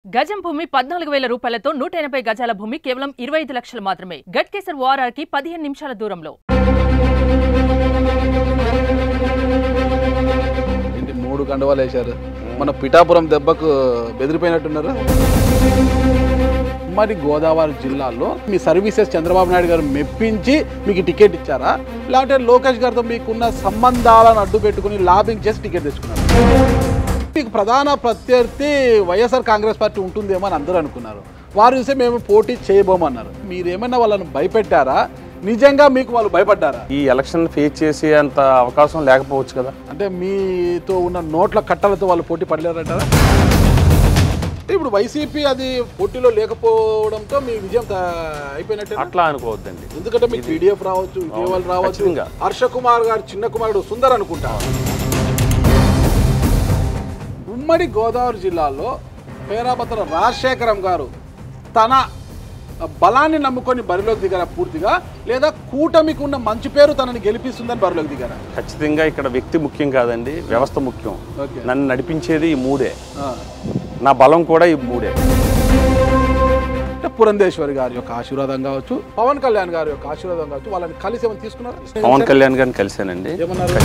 గజం భూమి 14,000 రూపాయలతో 180 గజాల భూమి కేవలం 25 లక్షలు మాత్రమే. గట్కేసర్ ఓఆర్ఆర్కి 15 నిమిషాల దూరంలో. ఇంటి 3 కండవాలు వేశారు. మన పిఠాపురం దెబ్బకు బెదిరిపోయినట్టున్నారు. మరి గోదావరి జిల్లాలో మీ సర్వీసెస్ చంద్రబాబు నాయుడు గారు మెప్పించి మీకు టికెట్ ఇచ్చారా, లేకపోతే లోకేష్ గారితో మీకున్న సంబంధాలను అడ్డు పెట్టుకుని లాబింగ్ చేసి టికెట్ తెచ్చుకున్నారు? మీకు ప్రధాన ప్రత్యర్థి వైఎస్ఆర్ కాంగ్రెస్ పార్టీ ఉంటుందేమో అని అందరూ అనుకున్నారు. వారు చూస్తే మేము పోటీ చేయబోమన్నారు. మీరేమైనా వాళ్ళని భయపెట్టారా? నిజంగా మీకు వాళ్ళు భయపడ్డారా? ఈ ఎలక్షన్ ఫేస్ చేసే అంత అవకాశం లేకపోవచ్చు కదా. అంటే మీతో ఉన్న నోట్ల కట్టలతో వాళ్ళు పోటీ పడలేరంటారా? ఇప్పుడు వైసీపీ అది పోటీలో లేకపోవడంతో మీ విజయం అయిపోయినట్టు అట్లా అనుకోవద్దండి. ఎందుకంటే మీకు పీడిఎఫ్ రావచ్చు, విజయవాడ రావచ్చు, హర్ష కుమార్ గారు చిన్న కుమారుడు సుందర్ అనుకుంటా. ఉమ్మడి గోదావరి జిల్లాలో పేరాపత్ర రాజశేఖరం గారు తన బలాన్ని నమ్ముకొని బరిలోకి దిగారా పూర్తిగా, లేదా కూటమికి ఉన్న మంచి పేరు తనని గెలిపిస్తుందని బరిలోకి దిగారా? ఖచ్చితంగా ఇక్కడ వ్యక్తి ముఖ్యం కాదండి, వ్యవస్థ ముఖ్యం. నన్ను నడిపించేది ఈ మూడే, నా బలం కూడా ఈ మూడే. పురంధేశ్వరి గారి యొక్క ఆశీర్వాదం కావచ్చు, పవన్ కళ్యాణ్ గారి యొక్క ఆశీర్వాదం కావచ్చు, వాళ్ళని కలిసి ఏమైనా తీసుకున్నారు? పవన్ కళ్యాణ్ గారిని కలిశానండి. ఏమన్నారు?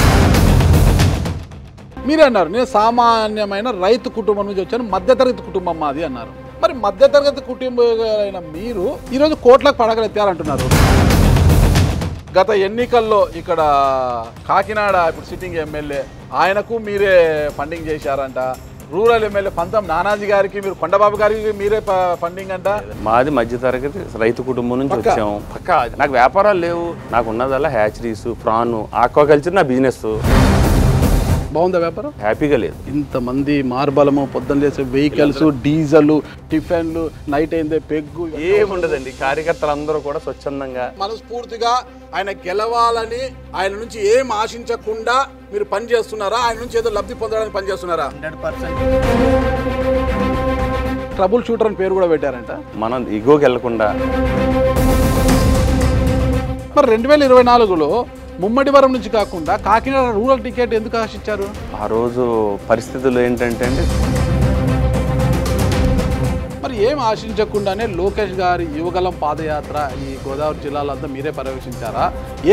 మీరే అన్నారు, నేను సామాన్యమైన రైతు కుటుంబం నుంచి వచ్చాను, మధ్యతరగతి కుటుంబం మాది అన్నారు. మరి మధ్యతరగతి కుటుంబం మీరు ఈరోజు కోట్లకు పడగలెత్తారంటున్నారు. గత ఎన్నికల్లో ఇక్కడ కాకినాడ ఇప్పుడు సిట్టింగ్ ఎమ్మెల్యే ఆయనకు మీరే ఫండింగ్ చేశారంట. రూరల్ ఎమ్మెల్యే పంతం నానాజీ గారికి మీరు, కొండబాబు గారికి మీరే ఫండింగ్ అంట. మాది మధ్యతరగతి రైతు కుటుంబం నుంచి వచ్చాము. పక్క నాకు వ్యాపారాలు లేవు, నాకు ఉన్నదల్లా హ్యాచరీస్, ప్రాన్, ఆక్వాకల్చర్ నా బిజినెస్. బాగుందా వ్యాపారం? హ్యాపీగా లేదు. ఇంతమంది మార్బలము, పొద్దున్న లేసే వెహికల్స్, డీజల్, టిఫిన్లు, నైట్ అయిందే పెగ్గు, ఏముండదండి. కార్యకర్తలందరూ కూడా స్వచ్ఛందంగా మనస్ఫూర్తిగా ఆయన గెలవాలని, ఆయన నుంచి ఏం ఆశించకుండా మీరు పని చేస్తున్నారా? ఆయన నుంచి ఏదో లబ్ధి పొందడానికి పని చేస్తున్నారా? 100%. ట్రబుల్ షూటర్ అని పేరు కూడా పెట్టారంట. మనం ఇగోకి వెళ్లకుండా. మరి 2024లో ముమ్మడివరం నుంచి కాకుండా కాకినాడ రూరల్ టికెట్ ఎందుకు ఆశించారు? ఆ రోజు పరిస్థితులు ఏంటంటే అండి, మరి ఏం ఆశించకుండానే లోకేష్ గారి యువగలం పాదయాత్ర ఈ గోదావరి జిల్లాలో అంతా మీరే పర్యవేక్షించారా?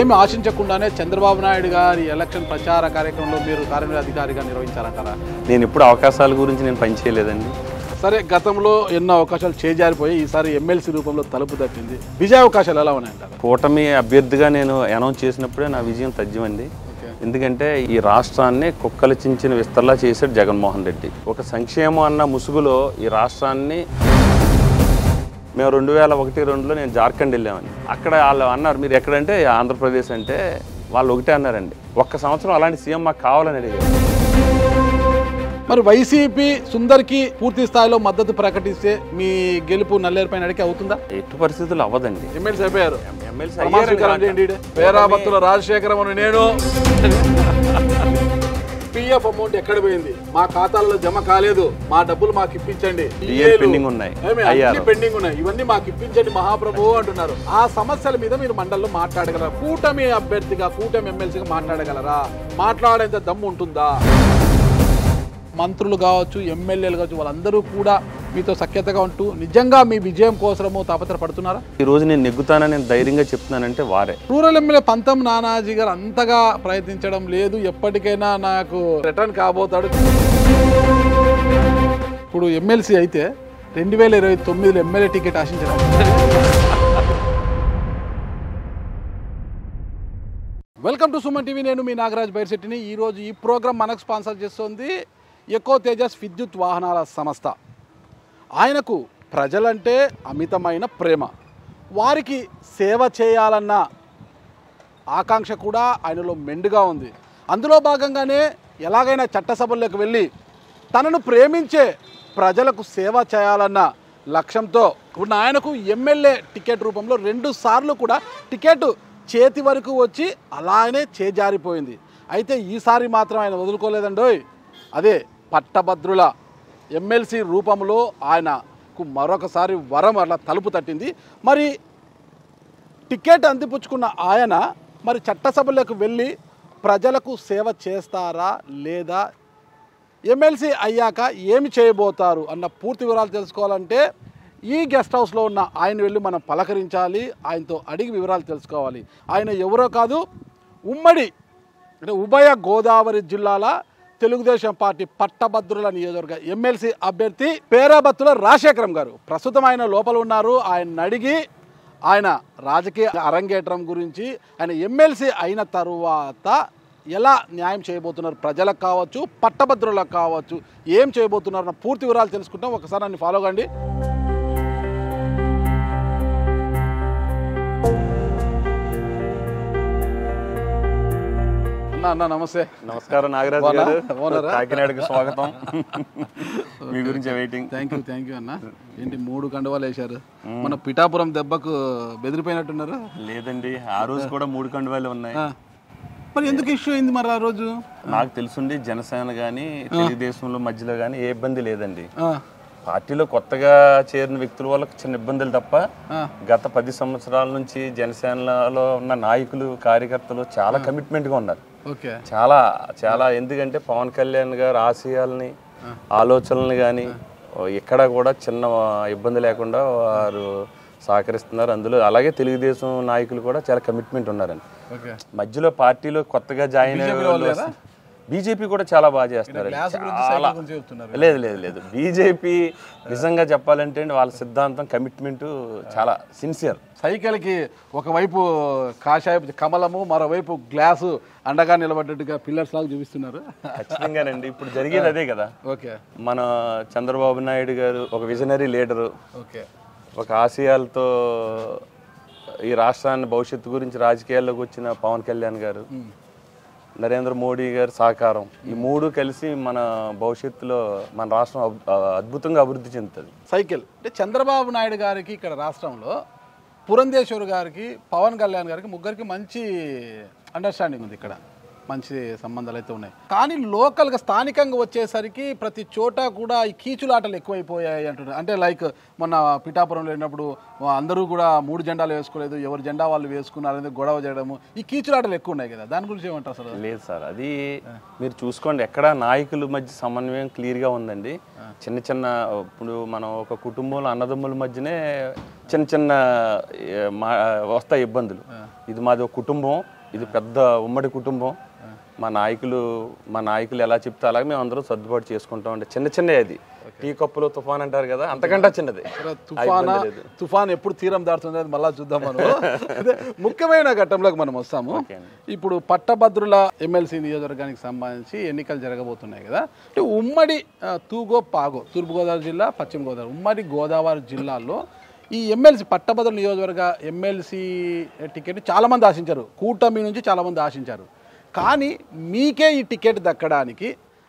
ఏమి ఆశించకుండానే చంద్రబాబు నాయుడు గారి ఎలక్షన్ ప్రచార కార్యక్రమంలో మీరు కార్యనిర్వహణాధికారిగా నిర్వహించారంటారా? నేను ఎప్పుడు అవకాశాల గురించి నేను పనిచేయలేదండి. సరే, గతంలో ఎన్నో అవకాశాలు చేజారిపోయి ఈసారి ఎమ్మెల్సీ రూపంలో తలుపు తట్టింది. విజయ అవకాశాలు ఎలా ఉన్నాయంటారు? కూటమి అభ్యర్థిగా నేను అనౌన్స్ చేసినప్పుడే నా విజయం తథ్యమండి. ఎందుకంటే ఈ రాష్ట్రాన్ని కుక్కలు చించిన విస్తరలా చేశాడు జగన్మోహన్ రెడ్డి. ఒక సంక్షేమం అన్న ముసుగులో ఈ రాష్ట్రాన్ని మేము 2001-2లో నేను జార్ఖండ్ వెళ్ళామని. అక్కడ వాళ్ళు అన్నారు, మీరు ఎక్కడంటే ఆంధ్రప్రదేశ్ అంటే వాళ్ళు ఒకటే అన్నారండి. ఒక్క సంవత్సరం అలాంటి సీఎం మాకు కావాలని అడిగారు. మరి వైసీపీ సుందర్కి పూర్తి స్థాయిలో మద్దతు ప్రకటిస్తే మీ గెలుపు నల్లేరుపైన అడిగి అవుతుందా? ఎట్టి పరిస్థితులు అవ్వదండి. ఎమ్మెల్సీ అయిపోయారు. పేరాపత్తుల రాజశేఖరం నేను పిఎఫ్ అమౌంట్ ఎక్కడ పోయింది? మా ఖాతాలలో జమ కాలేదు, మా డబ్బులు మాకు ఇప్పించండి. పెండింగ్ ఉన్నాయి, పెండింగ్ ఉన్నాయి, ఇవన్నీ మాకు ఇప్పించండి మహాప్రభు అంటున్నారు. ఆ సమస్యల మీద మీరు మండలిలో మాట్లాడగలరా? కూటమి అభ్యర్థిగా, కూటమి ఎమ్మెల్సీగా మాట్లాడగలరా? మాట్లాడేంత దమ్ము ఉంటుందా? మంత్రులు కావచ్చు, ఎమ్మెల్యేలు కావచ్చు, వాళ్ళందరూ కూడా మీతో సఖ్యతగా ఉంటూ నిజంగా మీ విజయం కోసము తాపత్రపడుతున్నారా? ఈ రోజు నేను నెగ్గుతానని నేను ధైర్యంగా చెప్తున్నానంటే వారే. రూరల్ ఎమ్మెల్యే పంతం నానాజీ గారు అంతగా ప్రయత్నించడం లేదు, ఎప్పటికైనా నాకు రిటర్న్ కాబోతాడు. ఇప్పుడు ఎమ్మెల్సీ అయితే 2029లో ఎమ్మెల్యే టికెట్ ఆశించడం. Welcome to Suman TV. నేను మీ నాగరాజ్ బైర్శెట్టిని. ఈరోజు ఈ ప్రోగ్రామ్ మనకు స్పాన్సర్ చేస్తుంది ఎకో తేజస్ విద్యుత్ వాహనాల సంస్థ. ఆయనకు ప్రజలంటే అమితమైన ప్రేమ, వారికి సేవ చేయాలన్న ఆకాంక్ష కూడా ఆయనలో మెండుగా ఉంది. అందులో భాగంగానే ఎలాగైనా చట్టసభల్లోకి వెళ్ళి తనను ప్రేమించే ప్రజలకు సేవ చేయాలన్న లక్ష్యంతో ఉన్న ఆయనకు ఎమ్మెల్యే టికెట్ రూపంలో 2 సార్లు కూడా టికెట్ చేతి వరకు వచ్చి అలానే చేజారిపోయింది. అయితే ఈసారి మాత్రం ఆయన వదులుకోలేదండోయ్. అదే పట్టభద్రుల ఎమ్మెల్సీ రూపంలో ఆయనకు మరొకసారి వరం అలా తలుపు తట్టింది. మరి టికెట్ అందిపుచ్చుకున్న ఆయన మరి చట్టసభలకు వెళ్ళి ప్రజలకు సేవ చేస్తారా లేదా ఎమ్మెల్సీ అయ్యాక ఏమి చేయబోతారు అన్న పూర్తి వివరాలు తెలుసుకోవాలంటే ఈ గెస్ట్ హౌస్లో ఉన్న ఆయన వెళ్ళి మనం పలకరించాలి, ఆయనతో అడిగి వివరాలు తెలుసుకోవాలి. ఆయన ఎవరో కాదు, ఉమ్మడి అంటే ఉభయ గోదావరి జిల్లాల తెలుగుదేశం పార్టీ పట్టభద్రుల నియోజకవర్గ ఎమ్మెల్సీ అభ్యర్థి పేరాబత్తుల రాజశేఖరం గారు. ప్రస్తుతం ఆయన లోపల ఉన్నారు. ఆయన అడిగి ఆయన రాజకీయ అరంగేట్రం గురించి, ఆయన ఎమ్మెల్సీ అయిన తరువాత ఎలా న్యాయం చేయబోతున్నారు, ప్రజలకు కావచ్చు పట్టభద్రులకు కావచ్చు ఏం చేయబోతున్నారు అన్న పూర్తి వివరాలు తెలుసుకుంటాం. ఒకసారి నన్ను ఫాలో కండి. అన్న నమస్తే. నమస్కారం నాగరాజు గారు, కాకినాడకు స్వాగతం. మీ గురించి వెయిటింగ్. థ్యాంక్ యూ అన్న. ఏంటి 3 కండువాలు వేశారు? మన పిఠాపురం దెబ్బకు బెదిరిపోయినట్టున్నారు. లేదండి, ఆ రోజు కూడా 3 కండువాలు ఉన్నాయి. మరి ఎందుకు ఇష్యూ అయింది మరి ఆ రోజు? నాకు తెలుసుండి జనసేన కానీ తెలుగుదేశంలో మధ్యలో కానీ ఏ ఇబ్బంది లేదండి. పార్టీలో కొత్తగా చేరిన వ్యక్తుల వల్ల చిన్న ఇబ్బందులు తప్ప గత 10 సంవత్సరాల నుంచి జనసేనలో ఉన్న నాయకులు కార్యకర్తలు చాలా కమిట్మెంట్గా ఉన్నారు. చాలా చాలా ఎందుకంటే పవన్ కళ్యాణ్ గారు ఆశయాలని ఆలోచనలు కానీ ఎక్కడ కూడా చిన్న ఇబ్బంది లేకుండా వారు సహకరిస్తున్నారు. అందులో అలాగే తెలుగుదేశం నాయకులు కూడా చాలా కమిట్మెంట్ ఉన్నారండి. మధ్యలో పార్టీలో కొత్తగా జాయిన్ అయ్యే బీజేపీ కూడా చాలా బాగా చేస్తున్నారు. లేదు లేదు లేదు బీజేపీ నిజంగా చెప్పాలంటే వాళ్ళ సిద్ధాంతం కమిట్మెంట్ చాలా సిన్సియర్. సైకిల్కి ఒకవైపు కాషాయపు కమలము, మరోవైపు గ్లాసు అండగా నిలబడ్డట్టుగా పిల్లర్స్ లాగా చూపిస్తున్నారు. ఖచ్చితంగానండి, ఇప్పుడు జరిగేది అదే కదా. మన చంద్రబాబు నాయుడు గారు ఒక విజనరీ లీడరు, ఒక ఆశయాలతో ఈ రాష్ట్రాన్ని భవిష్యత్తు గురించి రాజకీయాల్లోకి వచ్చిన పవన్ కళ్యాణ్ గారు, నరేంద్ర మోడీ గారి సహకారం, ఈ 3 కలిసి మన భవిష్యత్తులో మన రాష్ట్రం అద్భుతంగా అభివృద్ధి చెందుతుంది. సైకిల్ అంటే చంద్రబాబు నాయుడు గారికి ఇక్కడ రాష్ట్రంలో, పురంధేశ్వర్ గారికి, పవన్ కళ్యాణ్ గారికి ముగ్గురికి మంచి అండర్స్టాండింగ్ ఉంది. ఇక్కడ మంచి సంబంధాలు అయితే ఉన్నాయి. కానీ లోకల్గా స్థానికంగా వచ్చేసరికి ప్రతి చోట కూడా ఈ కీచులాటలు ఎక్కువైపోయాయి అంటున్నారు. అంటే లైక్ మొన్న పిఠాపురంలో వెళ్ళినప్పుడు అందరూ కూడా 3 జెండాలు వేసుకోలేదు, ఎవరు జెండా వాళ్ళు వేసుకున్నారు అనేది గొడవ చేయడము, ఈ కీచులాటలు ఎక్కువ ఉన్నాయి కదా, దాని గురించి ఏమంటారు అసలు? లేదు సార్, అది మీరు చూసుకోండి, ఎక్కడ నాయకుల మధ్య సమన్వయం క్లియర్గా ఉందండి. చిన్న చిన్న ఇప్పుడు మనం ఒక కుటుంబంలో అన్నదమ్ముల మధ్యనే చిన్న చిన్న వస్తాయి ఇబ్బందులు. ఇది మాది ఒక కుటుంబం, ఇది పెద్ద ఉమ్మడి కుటుంబం. మా నాయకులు ఎలా చెప్తే అలాగే మేము అందరూ సర్దుబాటు చేసుకుంటాం. అంటే చిన్న చిన్న అది టీ కప్పులో తుఫాన్ అంటారు కదా, అంతకంటే చిన్నది. తుఫాన్ ఎప్పుడు తీరం దాడుతుంది అది మళ్ళీ చూద్దాం. మనం ముఖ్యమైన ఘట్టంలోకి మనం వస్తాము. ఇప్పుడు పట్టభద్రుల ఎమ్మెల్సీ నియోజకవర్గానికి సంబంధించి ఎన్నికలు జరగబోతున్నాయి కదా. ఉమ్మడి పాగో తూర్పుగోదావరి జిల్లా, పశ్చిమ గోదావరి, ఉమ్మడి గోదావరి జిల్లాలో ఈ ఎమ్మెల్సీ పట్టభద్రుల నియోజకవర్గ ఎమ్మెల్సీ టికెట్ చాలామంది ఆశించారు, కూటమి నుంచి చాలామంది ఆశించారు. కానీ మీకే ఈ టికెట్ దక్కడానికి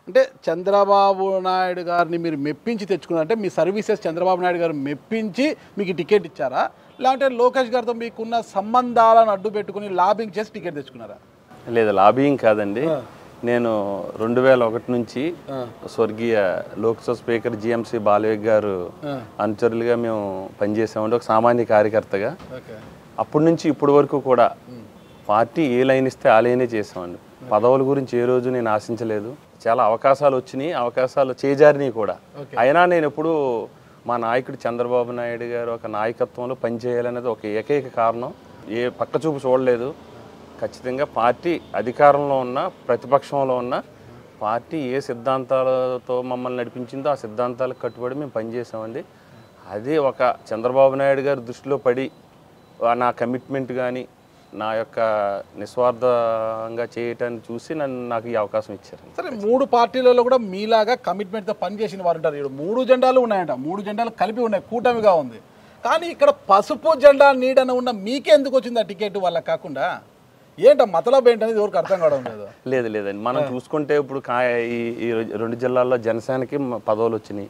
అంటే చంద్రబాబు నాయుడు గారిని మీరు మెప్పించి తెచ్చుకున్నారంటే, మీ సర్వీసెస్ చంద్రబాబు నాయుడు గారు మెప్పించి మీకు టికెట్ ఇచ్చారా, లేదంటే లోకేష్ గారితో మీకున్న సంబంధాలను అడ్డు పెట్టుకుని లాబింగ్ చేసి టికెట్ తెచ్చుకున్నారా? లేదు, లాబింగ్ కాదండి. నేను 2001 నుంచి స్వర్గీయ లోక్సభ స్పీకర్ జిఎంసి బాలయ్య గారు అనుచరులుగా మేము పనిచేసామండి, ఒక సామాన్య కార్యకర్తగా. అప్పటి నుంచి ఇప్పటి వరకు కూడా పార్టీ ఏ లైన్ ఇస్తే ఆ లైనే చేసామండి. పదవుల గురించి ఏ రోజు నేను ఆశించలేదు. చాలా అవకాశాలు వచ్చినాయి, అవకాశాలు చేజారినాయి కూడా. అయినా నేను ఎప్పుడు మా నాయకుడు చంద్రబాబు నాయుడు గారు ఒక నాయకత్వంలో పనిచేయాలనేది ఒక ఏకైక కారణం. ఏ పక్క చూపు చూడలేదు. ఖచ్చితంగా పార్టీ అధికారంలో ఉన్న ప్రతిపక్షంలో ఉన్న పార్టీ ఏ సిద్ధాంతాలతో మమ్మల్ని నడిపించిందో ఆ సిద్ధాంతాలకు కట్టుబడి మేము పనిచేసామండి. అదే ఒక చంద్రబాబు నాయుడు గారి దృష్టిలో పడి నా కమిట్మెంట్ కానీ నా యొక్క నిస్వార్థంగా చేయటాన్ని చూసి నాకు ఈ అవకాశం ఇచ్చారు. సరే, 3 పార్టీలలో కూడా మీలాగా కమిట్మెంట్తో పనిచేసిన వారు ఉంటారు. 3 జెండాలు ఉన్నాయంట, 3 జెండాలు కలిపి ఉన్నాయి, కూటమిగా ఉంది. కానీ ఇక్కడ పసుపు జెండా నీడన ఉన్న మీకే ఎందుకు వచ్చింది ఆ టికెట్ వాళ్ళకి కాకుండా? ఏంట మతలబ్ ఏంటనేది ఎవరికి అర్థం కావడం లేదు. లేదండి, మనం చూసుకుంటే ఇప్పుడు ఈ 2 జిల్లాల్లో జనసేనకి పదవులు వచ్చినాయి,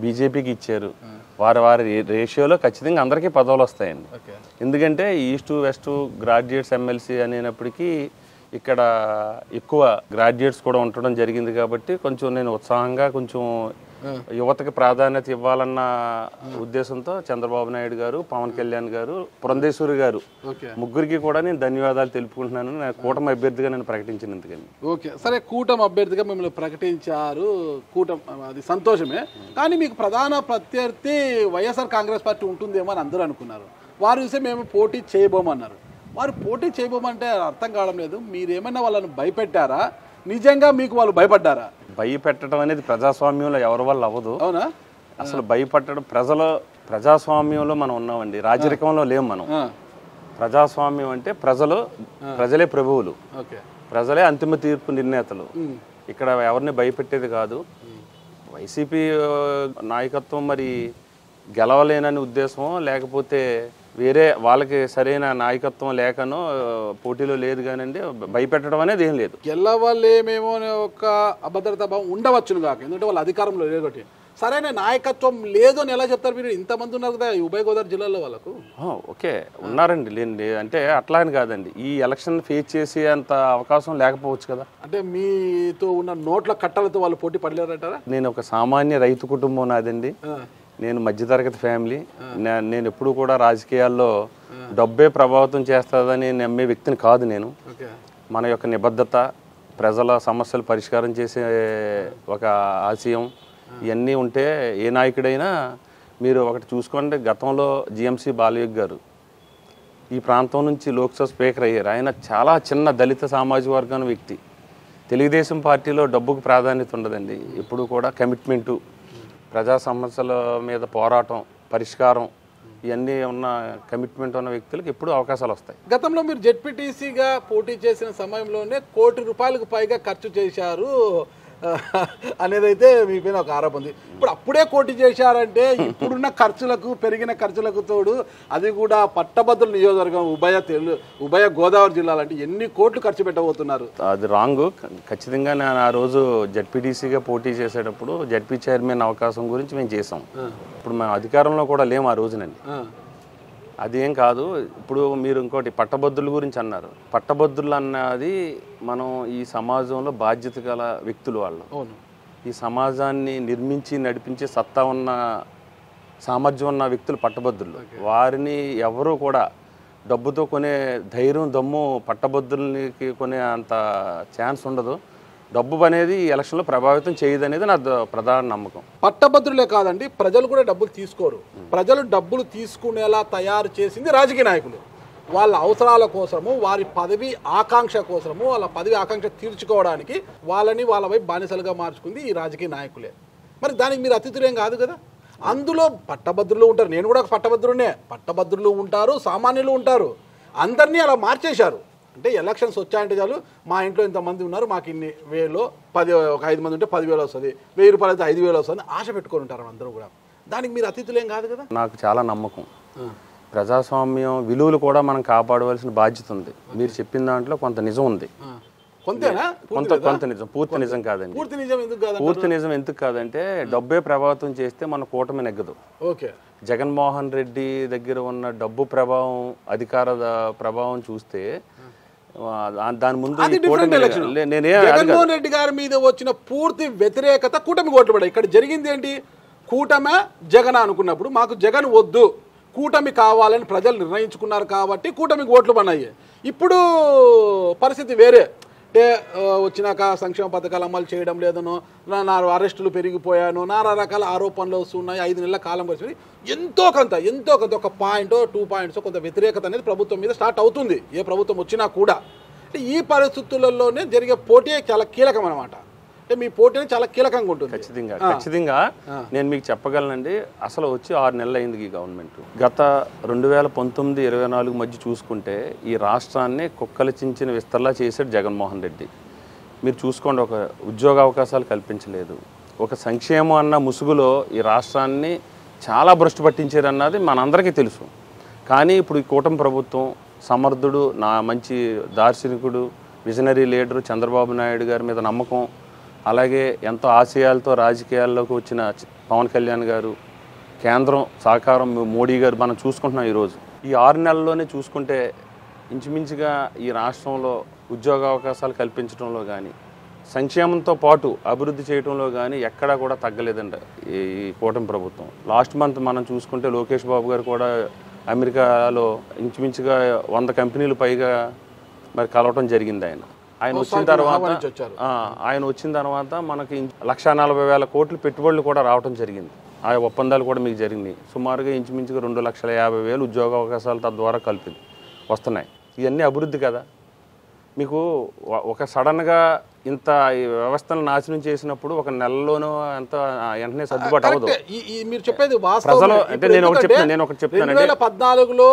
బీజేపీకి ఇచ్చారు. వారి రేషియోలో ఖచ్చితంగా అందరికీ పదవులు వస్తాయండి. ఎందుకంటే ఈస్ట్ వెస్ట్ గ్రాడ్యుయేట్స్ ఎమ్మెల్సీ అనేటప్పటికీ ఇక్కడ ఎక్కువ గ్రాడ్యుయేట్స్ కూడా ఉండడం జరిగింది. కాబట్టి కొంచెం నేను ఉత్సాహంగా కొంచెం యువతకి ప్రాధాన్యత ఇవ్వాలన్న ఉద్దేశంతో చంద్రబాబు నాయుడు గారు, పవన్ కళ్యాణ్ గారు, పురంధేశ్వరి గారు ముగ్గురికి కూడా నేను ధన్యవాదాలు తెలుపుకుంటున్నాను. కూటమి అభ్యర్థిగా నేను ప్రకటించినందుకని. ఓకే, సరే, కూటమి అభ్యర్థిగా మిమ్మల్ని ప్రకటించారు, అది సంతోషమే. కానీ మీకు ప్రధాన ప్రత్యర్థి వైఎస్ఆర్ కాంగ్రెస్ పార్టీ ఉంటుందేమో అని అందరూ అనుకున్నారు. వారు చూస్తే మేము పోటీ చేయబోమన్నారు. వారు పోటీ చేయబోమంటే అర్థం కావడం లేదు. మీరేమైనా వాళ్ళని భయపెట్టారా? నిజంగా మీకు వాళ్ళు భయపడ్డారా? భయపెట్టడం అనేది ప్రజాస్వామ్యంలో ఎవరి వల్ల అవ్వదు. అవునా? అసలు భయపట్టడం ప్రజాస్వామ్యంలో మనం ఉన్నామండి, రాజరికంలో లేము మనం. ప్రజాస్వామ్యం అంటే ప్రజలే ప్రభువులు, ప్రజలే అంతిమ తీర్పు నిర్ణేతలు. ఇక్కడ ఎవరిని భయపెట్టేది కాదు. వైసీపీ నాయకత్వం మరి గెలవలేనని ఉద్దేశమో లేకపోతే వేరే వాళ్ళకి సరైన నాయకత్వం లేకనో పోటీలో లేదు. కానండి భయపెట్టడం అనేది ఏం లేదు. గెలవలేమేమో అనే ఒక అభద్రతా భావం ఉండవచ్చును కాక, ఎందుకంటే వాళ్ళ అధికారంలో లేదు. సరైన నాయకత్వం లేదు అని ఎలా చెప్తారు? మీరు ఇంతమంది ఉన్నారు కదా ఉభయ గోదావరి జిల్లాలో వాళ్ళకు. ఓకే, ఉన్నారండి, లేండి అంటే అట్లా అని కాదండి. ఈ ఎలక్షన్ ఫేస్ చేసే అంత అవకాశం లేకపోవచ్చు కదా. అంటే మీతో ఉన్న నోట్ల కట్టలతో వాళ్ళు పోటీ పడలేరంటారా? నేను ఒక సామాన్య రైతు కుటుంబం నాదండి. నేను మధ్యతరగతి ఫ్యామిలీ. నేను ఎప్పుడు కూడా రాజకీయాల్లో డబ్బే ప్రభావితం చేస్తుందని నమ్మే వ్యక్తిని కాదు నేను. మన యొక్క నిబద్ధత, ప్రజల సమస్యలు పరిష్కారం చేసే ఒక ఆశయం, ఇవన్నీ ఉంటే ఏ నాయకుడైనా మీరు ఒకటి చూసుకోండి. గతంలో జిఎంసి బాలయోగ్ గారు ఈ ప్రాంతం నుంచి లోక్సభ స్పీకర్ అయ్యారు. ఆయన చాలా చిన్న దళిత సామాజిక వర్గాల వ్యక్తి. తెలుగుదేశం పార్టీలో డబ్బుకు ప్రాధాన్యత ఉండదండి. ఎప్పుడు కూడా కమిట్మెంటు, ప్రజా సమస్యల మీద పోరాటం, పరిష్కారం, ఇవన్నీ ఉన్న కమిట్మెంట్ ఉన్న వ్యక్తులకు ఎప్పుడు అవకాశాలు వస్తాయి. గతంలో మీరు జెడ్పీటీసీగా పోటీ చేసిన సమయంలోనే ₹1 కోటి పైగా ఖర్చు చేశారు అనేది అయితే మీ పైన ఒక ఆరోపణ ఉంది. ఇప్పుడు అప్పుడే కోటి చేశారంటే ఇప్పుడున్న ఖర్చులకు, పెరిగిన ఖర్చులకు తోడు అది కూడా పట్టభద్రుల నియోజకవర్గం ఉభయ గోదావరి జిల్లాలంటే ఎన్ని కోట్లు ఖర్చు పెట్టబోతున్నారు? అది రాంగ్. ఖచ్చితంగా నేను ఆ రోజు జెడ్పీటీసీగా పోటీ చేసేటప్పుడు జెడ్పీ చైర్మన్ అవకాశం గురించి మేము చేసాం. ఇప్పుడు మేము అధికారంలో కూడా లేము ఆ రోజునండి. అదేం కాదు. ఇప్పుడు మీరు ఇంకోటి పట్టభద్రుల గురించి అన్నారు. పట్టభద్రులు అన్నది మనం ఈ సమాజంలో బాధ్యత గల వ్యక్తులు వాళ్ళు. ఈ సమాజాన్ని నిర్మించి నడిపించే సత్తా ఉన్న, సామర్థ్యం ఉన్న వ్యక్తులు పట్టభద్రులు. వారిని ఎవరు కూడా డబ్బుతో కొనే ధైర్యం, దమ్ము పట్టభద్రులకి కొనే అంత ఛాన్స్ ఉండదు. డబ్బు అనేది ఈ ఎలక్షన్లో ప్రభావితం చేయదనేది నా ప్రధాన నమ్మకం. పట్టభద్రులే కాదండి, ప్రజలు కూడా డబ్బులు తీసుకోరు. ప్రజలు డబ్బులు తీసుకునేలా తయారు చేసింది రాజకీయ నాయకులు. వాళ్ళ అవసరాల కోసము, వారి పదవి ఆకాంక్ష కోసము, వాళ్ళ పదవి ఆకాంక్ష తీర్చుకోవడానికి వాళ్ళని వాళ్ళ వైపు బానిసలుగా మార్చుకుంది ఈ రాజకీయ నాయకులే. మరి దానికి మీరు అతిథులేం కాదు కదా. అందులో పట్టభద్రులు ఉంటారు. నేను కూడా ఒక పట్టభద్రునే. పట్టభద్రులు ఉంటారు, సామాన్యులు ఉంటారు. అందరినీ అలా మార్చేశారు. అంటే ఎలక్షన్స్ వచ్చాయంటే చాలు, మా ఇంట్లో ఇంతమంది ఉన్నారు, మాకు ఇన్ని వేలో ఒక 5 మంది ఉంటే 10,000 వస్తుంది, ₹1,000 అయితే 5,000 వస్తుంది, ఆశ పెట్టుకొని ఉంటారు అందరూ కూడా. దానికి మీరు అతిథులేం కాదు కదా. నాకు చాలా నమ్మకం. ప్రజాస్వామ్యం విలువలు కూడా మనం కాపాడవలసిన బాధ్యత ఉంది. మీరు చెప్పిన దాంట్లో కొంత నిజం ఉంది. కొంత నిజం, పూర్తి నిజం కాదండి. పూర్తి నిజం ఎందుకు కాదంటే డబ్బే ప్రభావితం చేస్తే మన కూటమి నెగ్గదు. జగన్మోహన్ రెడ్డి దగ్గర ఉన్న డబ్బు ప్రభావం, అధికార ప్రభావం చూస్తే దాని ముందు జగన్మోహన్ రెడ్డి గారి మీద వచ్చిన పూర్తి వ్యతిరేకత కూటమి ఓట్లుపడాయి. ఇక్కడ జరిగింది ఏంటి? కూటమి జగన్ అనుకున్నప్పుడు మాకు జగన్ వద్దు, కూటమి కావాలని ప్రజలు నిర్ణయించుకున్నారు కాబట్టి కూటమికి ఓట్లు పడినాయి. ఇప్పుడు పరిస్థితి వేరే. అంటే వచ్చినాక సంక్షేమ పథకాలు అమలు చేయడం లేదనో, నా అరెస్టులు పెరిగిపోయాను, నానా రకాల ఆరోపణలు వస్తున్నాయి, 5 నెలల కాలం వచ్చింది. ఎంతో కొంత ఒక పాయింటో 2 పాయింట్స్ కొంత వ్యతిరేకత అనేది ప్రభుత్వం మీద స్టార్ట్ అవుతుంది, ఏ ప్రభుత్వం వచ్చినా కూడా. అంటే ఈ పరిస్థితులలోనే జరిగే పోటీ చాలా కీలకం అనమాట. అంటే మీ పోటీ చాలా కీలకంగా ఉంటుంది. ఖచ్చితంగా నేను మీకు చెప్పగలనండి. అసలు వచ్చి 6 నెలలు అయింది ఈ గవర్నమెంట్. గత 2019-24 మధ్య చూసుకుంటే ఈ రాష్ట్రాన్ని కుక్కలు చించిన విస్తరలా చేశాడు జగన్మోహన్ రెడ్డి. మీరు చూసుకోండి, ఒక ఉద్యోగ అవకాశాలు కల్పించలేదు, ఒక సంక్షేమం అన్న ముసుగులో ఈ రాష్ట్రాన్ని చాలా భ్రష్టు పట్టించారన్నది మనందరికీ తెలుసు. కానీ ఇప్పుడు ఈ కూటమి ప్రభుత్వం సమర్థుడు, మంచి దార్శనికుడు, విజనరీ లీడరు చంద్రబాబు నాయుడు గారి మీద నమ్మకం, అలాగే ఎంతో ఆశయాలతో రాజకీయాల్లోకి వచ్చిన పవన్ కళ్యాణ్ గారు, కేంద్రం సహకారం మోడీ గారు మనం చూసుకుంటున్నాం. ఈరోజు ఈ 6 నెలల్లోనే చూసుకుంటే ఇంచుమించుగా ఈ రాష్ట్రంలో ఉద్యోగ అవకాశాలు కల్పించడంలో కానీ, సంక్షేమంతో పాటు అభివృద్ధి చేయడంలో కానీ ఎక్కడా కూడా తగ్గలేదండి ఈ కూటమి ప్రభుత్వం. లాస్ట్ మంత్ మనం చూసుకుంటే లోకేష్ బాబు గారు కూడా అమెరికాలో ఇంచుమించుగా 100 కంపెనీలు పైగా మరి కలవటం జరిగింది. ఆయన వచ్చిన తర్వాత మనకి 1,40,000 కోట్లు పెట్టుబడులు కూడా రావడం జరిగింది. ఆ ఒప్పందాలు కూడా మీకు జరిగినాయి. సుమారుగా ఇంచుమించుగా 2,50,000 ఉద్యోగ అవకాశాలు తద్వారా వస్తున్నాయి. ఇవన్నీ అభివృద్ధి కదా. మీకు ఒక సడన్గా ఇంత ఈ వ్యవస్థను నాశనం చేసినప్పుడు ఒక నెలలోనూ అంత వెంటనే సర్దుబాటు అవ్వదు. మీరు చెప్పేది ప్రజలు అంటే నేను ఒకటి చెప్తాను. 2014లో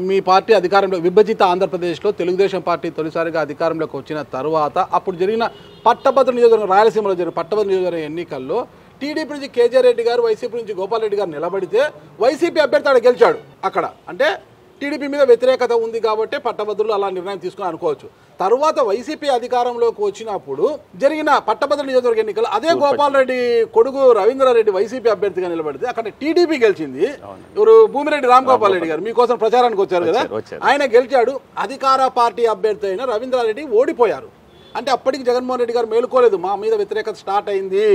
మీ పార్టీ అధికారంలో విభజిత ఆంధ్రప్రదేశ్లో తెలుగుదేశం పార్టీ తొలిసారిగా అధికారంలోకి వచ్చిన తర్వాత అప్పుడు జరిగిన పట్టభద్ర నియోజకవర్గం, రాయలసీమలో జరిగిన పట్టభద్ర నియోజకవర్గ ఎన్నికల్లో టీడీపీ నుంచి కేజే రెడ్డి గారు, వైసీపీ నుంచి గోపాల్ రెడ్డి గారు నిలబడితే వైసీపీ అభ్యర్థి ఆడ గెలిచాడు. అక్కడ అంటే టీడీపీ మీద వ్యతిరేకత ఉంది కాబట్టి పట్టభద్రులు అలా నిర్ణయం తీసుకుని అనుకోవచ్చు. తర్వాత వైసీపీ అధికారంలోకి వచ్చినప్పుడు జరిగిన పట్టభద్ర నియోజకవర్గ ఎన్నికలు అదే గోపాల్ రెడ్డి కొడుకు రవీంద్రారెడ్డి వైసీపీ అభ్యర్థిగా నిలబడితే అక్కడ టీడీపీ గెలిచింది. ఎవరు? భూమిరెడ్డి రామగోపాల్ రెడ్డి గారు మీకోసం ప్రచారానికి వచ్చారు కదా, ఆయన గెలిచాడు. అధికార పార్టీ అభ్యర్థి అయిన రవీంద్రారెడ్డి ఓడిపోయారు. అంటే అప్పటికి జగన్మోహన్ రెడ్డి గారు మేలుకోలేదు, మా మీద వ్యతిరేకత స్టార్ట్ అయింది,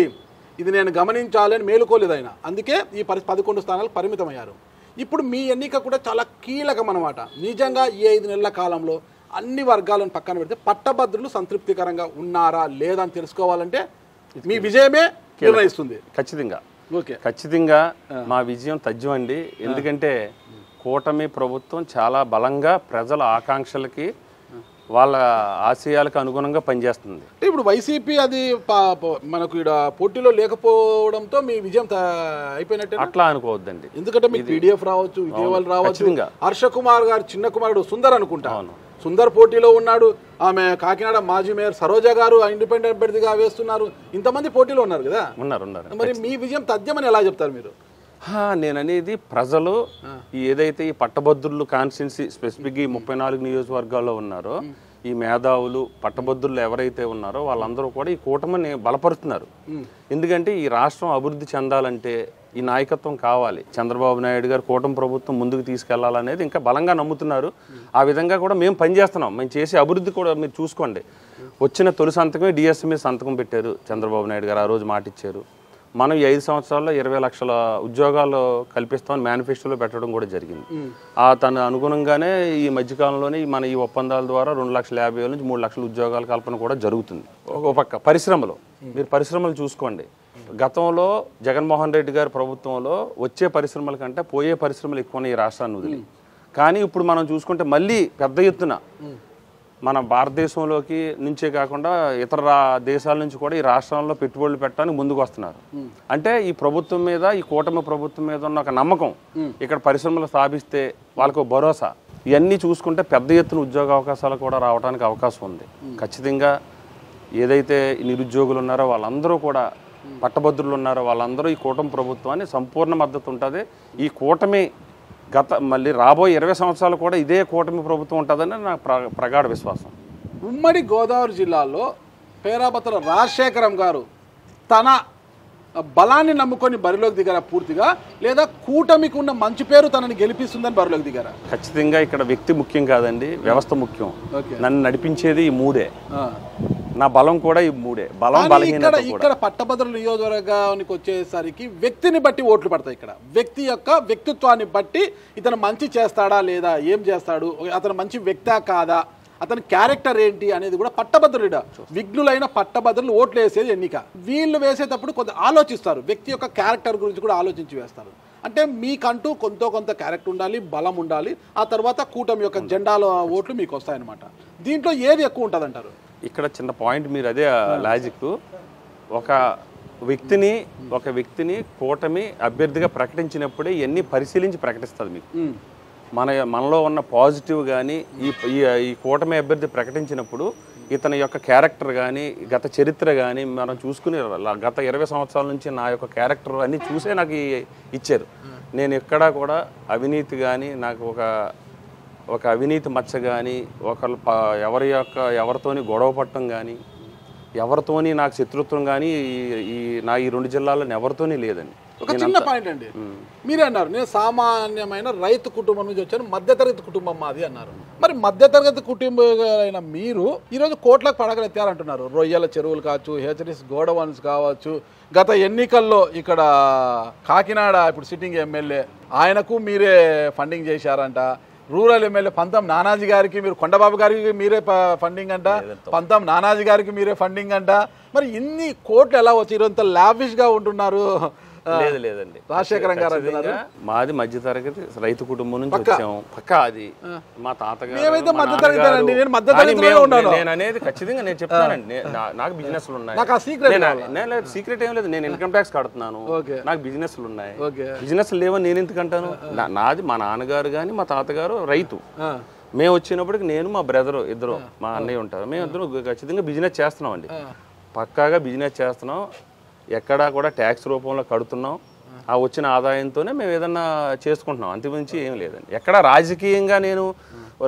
ఇది నేను గమనించాలని మేలుకోలేదు ఆయన. అందుకే ఈ 11 స్థానాలకు పరిమితమయ్యారు. ఇప్పుడు మీ ఎన్నిక కూడా చాలా కీలకం అన్నమాట. నిజంగా ఈ 5 నెలల కాలంలో అన్ని వర్గాలను పక్కన పెడితే పట్టభద్రులు సంతృప్తికరంగా ఉన్నారా లేదా అని తెలుసుకోవాలంటే మీ విజయమే నిర్ణయిస్తుంది. ఖచ్చితంగా మా విజయం తథ్యమండి. ఎందుకంటే కూటమి ప్రభుత్వం చాలా బలంగా ప్రజల ఆకాంక్షలకి వాళ్ళ ఆశయాలకు అనుగుణంగా పనిచేస్తుంది. ఇప్పుడు వైసీపీ అది మనకు ఇక్కడ పోటీలో లేకపోవడంతో మీ విజయం అయిపోయినట్టు అట్లా అనుకోవద్దండి. ఎందుకంటే మీకు పీడిఎఫ్ రావచ్చు, విజయవాడ రావచ్చు. హర్ష కుమార్ గారు చిన్న కుమారుడు సుందర్ అనుకుంటా, సుందర్ పోటీలో ఉన్నాడు. ఆమె కాకినాడ మాజీ మేయర్ సరోజ గారు ఇండిపెండెంట్ అభ్యర్థిగా వేస్తున్నారు. ఇంతమంది పోటీలో ఉన్నారు కదా. ఉన్నారు. మరి మీ విజయం తథ్యమని ఎలా చెప్తారు మీరు? నేను అనేది ప్రజలు ఏదైతే ఈ పట్టభద్రులు కాన్స్టిట్యున్సీ స్పెసిఫిక్గా ఈ 34 నియోజకవర్గాల్లో ఉన్నారో ఈ మేధావులు పట్టభద్రులు ఎవరైతే ఉన్నారో వాళ్ళందరూ కూడా ఈ కూటమిని బలపరుస్తున్నారు. ఎందుకంటే ఈ రాష్ట్రం అభివృద్ధి చెందాలంటే ఈ నాయకత్వం కావాలి. చంద్రబాబు నాయుడు గారు కూటమి ప్రభుత్వం ముందుకు తీసుకెళ్లాలనేది ఇంకా బలంగా నమ్ముతున్నారు. ఆ విధంగా కూడా మేము పనిచేస్తున్నాం. మేము చేసే అభివృద్ధి కూడా మీరు చూసుకోండి. వచ్చిన తొలి సంతకమే డిఎస్సీ మీద సంతకం పెట్టారు చంద్రబాబు నాయుడు గారు. ఆ రోజు మాట ఇచ్చారు. మనం ఈ 5 సంవత్సరాల్లో 20 లక్షల ఉద్యోగాలు కల్పిస్తామని మేనిఫెస్టోలో పెట్టడం కూడా జరిగింది. తన అనుగుణంగానే ఈ మధ్యకాలంలోనే మన ఈ ఒప్పందాల ద్వారా 2,50,000 నుంచి 3 లక్షల ఉద్యోగాల కల్పన కూడా జరుగుతుంది. ఒక పక్క పరిశ్రమలు, మీరు పరిశ్రమలు చూసుకోండి. గతంలో జగన్మోహన్ రెడ్డి గారి ప్రభుత్వంలో వచ్చే పరిశ్రమల కంటే పోయే పరిశ్రమలు ఎక్కువ ఈ రాష్ట్రాన్ని వదిలి. కానీ ఇప్పుడు మనం చూసుకుంటే మళ్ళీ పెద్ద ఎత్తున మన భారతదేశంలోకి నుంచే కాకుండా ఇతర దేశాల నుంచి కూడా ఈ రాష్ట్రంలో పెట్టుబడులు పెట్టడానికి ముందుకు వస్తున్నారు. అంటే ఈ ప్రభుత్వం మీద, ఈ కూటమి ప్రభుత్వం మీద ఉన్న ఒక నమ్మకం, ఇక్కడ పరిశ్రమలు స్థాపిస్తే వాళ్ళకు భరోసా, ఇవన్నీ చూసుకుంటే పెద్ద ఎత్తున ఉద్యోగ అవకాశాలు కూడా రావడానికి అవకాశం ఉంది. ఖచ్చితంగా ఏదైతే నిరుద్యోగులు ఉన్నారో వాళ్ళందరూ కూడా, పట్టభద్రులు ఉన్నారో వాళ్ళందరూ ఈ కూటమి ప్రభుత్వాన్ని సంపూర్ణ మద్దతు ఉంటుంది. ఈ కూటమి మళ్ళీ రాబోయే 20 సంవత్సరాలు కూడా ఇదే కూటమి ప్రభుత్వం ఉంటుందని నాకు ప్రగాఢ విశ్వాసం. ఉమ్మడి గోదావరి జిల్లాలో పేరాబత్తుల రాజశేఖరం గారు తన బలాన్ని నమ్ముకొని బరిలోకి దిగారా పూర్తిగా, లేదా కూటమికి ఉన్న మంచి పేరు తనని గెలిపిస్తుందని బరిలోకి దిగారా? ఖచ్చితంగా ఇక్కడ వ్యక్తి ముఖ్యం కాదండి, వ్యవస్థ ముఖ్యం. నన్ను నడిపించేది ఈ 3. నా బలం కూడా ఈ 3. బలం బలహీనత. ఇక్కడ పట్టభద్రుల నియోజకవర్గానికి వచ్చేసరికి వ్యక్తిని బట్టి ఓట్లు పడతాయి. ఇక్కడ వ్యక్తి యొక్క వ్యక్తిత్వాన్ని బట్టి ఇతను మంచి చేస్తాడా లేదా, ఏం చేస్తాడు, అతను మంచి వ్యక్తా కాదా, అతని క్యారెక్టర్ ఏంటి అనేది కూడా పట్టభద్రుడ విఘ్నులైన పట్టభద్రులు ఓట్లు వేసేది ఎన్నిక. వీళ్ళు వేసేటప్పుడు కొంత ఆలోచిస్తారు, వ్యక్తి యొక్క క్యారెక్టర్ గురించి కూడా ఆలోచించి వేస్తారు. అంటే మీకంటూ కొంత క్యారెక్టర్ ఉండాలి, బలం ఉండాలి. ఆ తర్వాత కూటమి యొక్క జెండాల ఓట్లు మీకు వస్తాయన్నమాట. దీంట్లో ఏది ఎక్కువ ఉంటుంది అంటారు? ఇక్కడ చిన్న పాయింట్, మీరు అదే లాజిక్. ఒక వ్యక్తిని కూటమి అభ్యర్థిగా ప్రకటించినప్పుడే ఇవన్నీ పరిశీలించి ప్రకటిస్తుంది. మీకు మనలో ఉన్న పాజిటివ్ కానీ ఈ కూటమి అభ్యర్థి ప్రకటించినప్పుడు ఇతని యొక్క క్యారెక్టర్ కానీ, గత చరిత్ర కానీ మనం చూసుకుని గత 20 సంవత్సరాల నుంచి నా యొక్క క్యారెక్టర్ అన్నీ చూసే నాకు ఇచ్చారు. నేను ఎక్కడా కూడా అవినీతి కానీ, నాకు ఒక అవినీతి మచ్చ కానీ, ఎవరితోని గొడవ పట్టడం కానీ, ఎవరితోని నాకు శత్రుత్వం కానీ ఈ 2 జిల్లాల్లో ఎవరితోని లేదండి. ఒక చిన్న పాయింట్ అండి, మీరే అన్నారు నేను సామాన్యమైన రైతు కుటుంబం నుంచి వచ్చాను, మధ్యతరగతి కుటుంబం మాది అన్నారు. మరి మధ్యతరగతి కుటుంబం మీరు ఈరోజు కోట్లకు పడగలెత్తారంటున్నారు. రొయ్యల చెరువులు కావచ్చు, హెచరీస్ గోడవన్స్ కావచ్చు. గత ఎన్నికల్లో ఇక్కడ కాకినాడ ఇప్పుడు సిట్టింగ్ ఎమ్మెల్యే ఆయనకు మీరే ఫండింగ్ చేశారంట. రూరల్ ఎమ్మెల్యే పంతం నానాజీ గారికి మీరు, కొండబాబు గారికి మీరే ఫండింగ్ అంట, పంతం నానాజీ గారికి మీరే ఫండింగ్ అంట. మరి ఇన్ని కోట్లు ఎలా వచ్చి ఇంత లావిష్గా ఉంటున్నారు? లేదండి, రాజశేఖరం గారు అంటున్నారు మాది మధ్యతరగతి రైతు కుటుంబం నుంచి వచ్చాము. పక్కా అది మా తాతగారు. నేను అనేది ఖచ్చితంగా నేను చెప్తానండి. నాకు బిజినెస్లు ఉన్నాయి, సీక్రెట్ ఏం లేదు. నేను ఇన్కమ్ ట్యాక్స్ కడుతున్నాను, నాకు బిజినెస్లు ఉన్నాయి. బిజినెస్ లేవని నేను ఎందుకు అంటాను? నాది మా నాన్నగారు కానీ మా తాతగారు రైతు. మేము వచ్చినప్పటికి నేను మా బ్రదర్ ఇద్దరు, మా అన్నయ్య ఉంటారు, మేము ఇద్దరు ఖచ్చితంగా బిజినెస్ చేస్తున్నాం అండి. పక్కాగా బిజినెస్ చేస్తున్నాం, ఎక్కడా కూడా ట్యాక్స్ రూపంలో కడుతున్నాం. ఆ వచ్చిన ఆదాయంతోనే మేము ఏదన్నా చేసుకుంటున్నాం, అంతకుమించి ఏం లేదండి. ఎక్కడ రాజకీయంగా నేను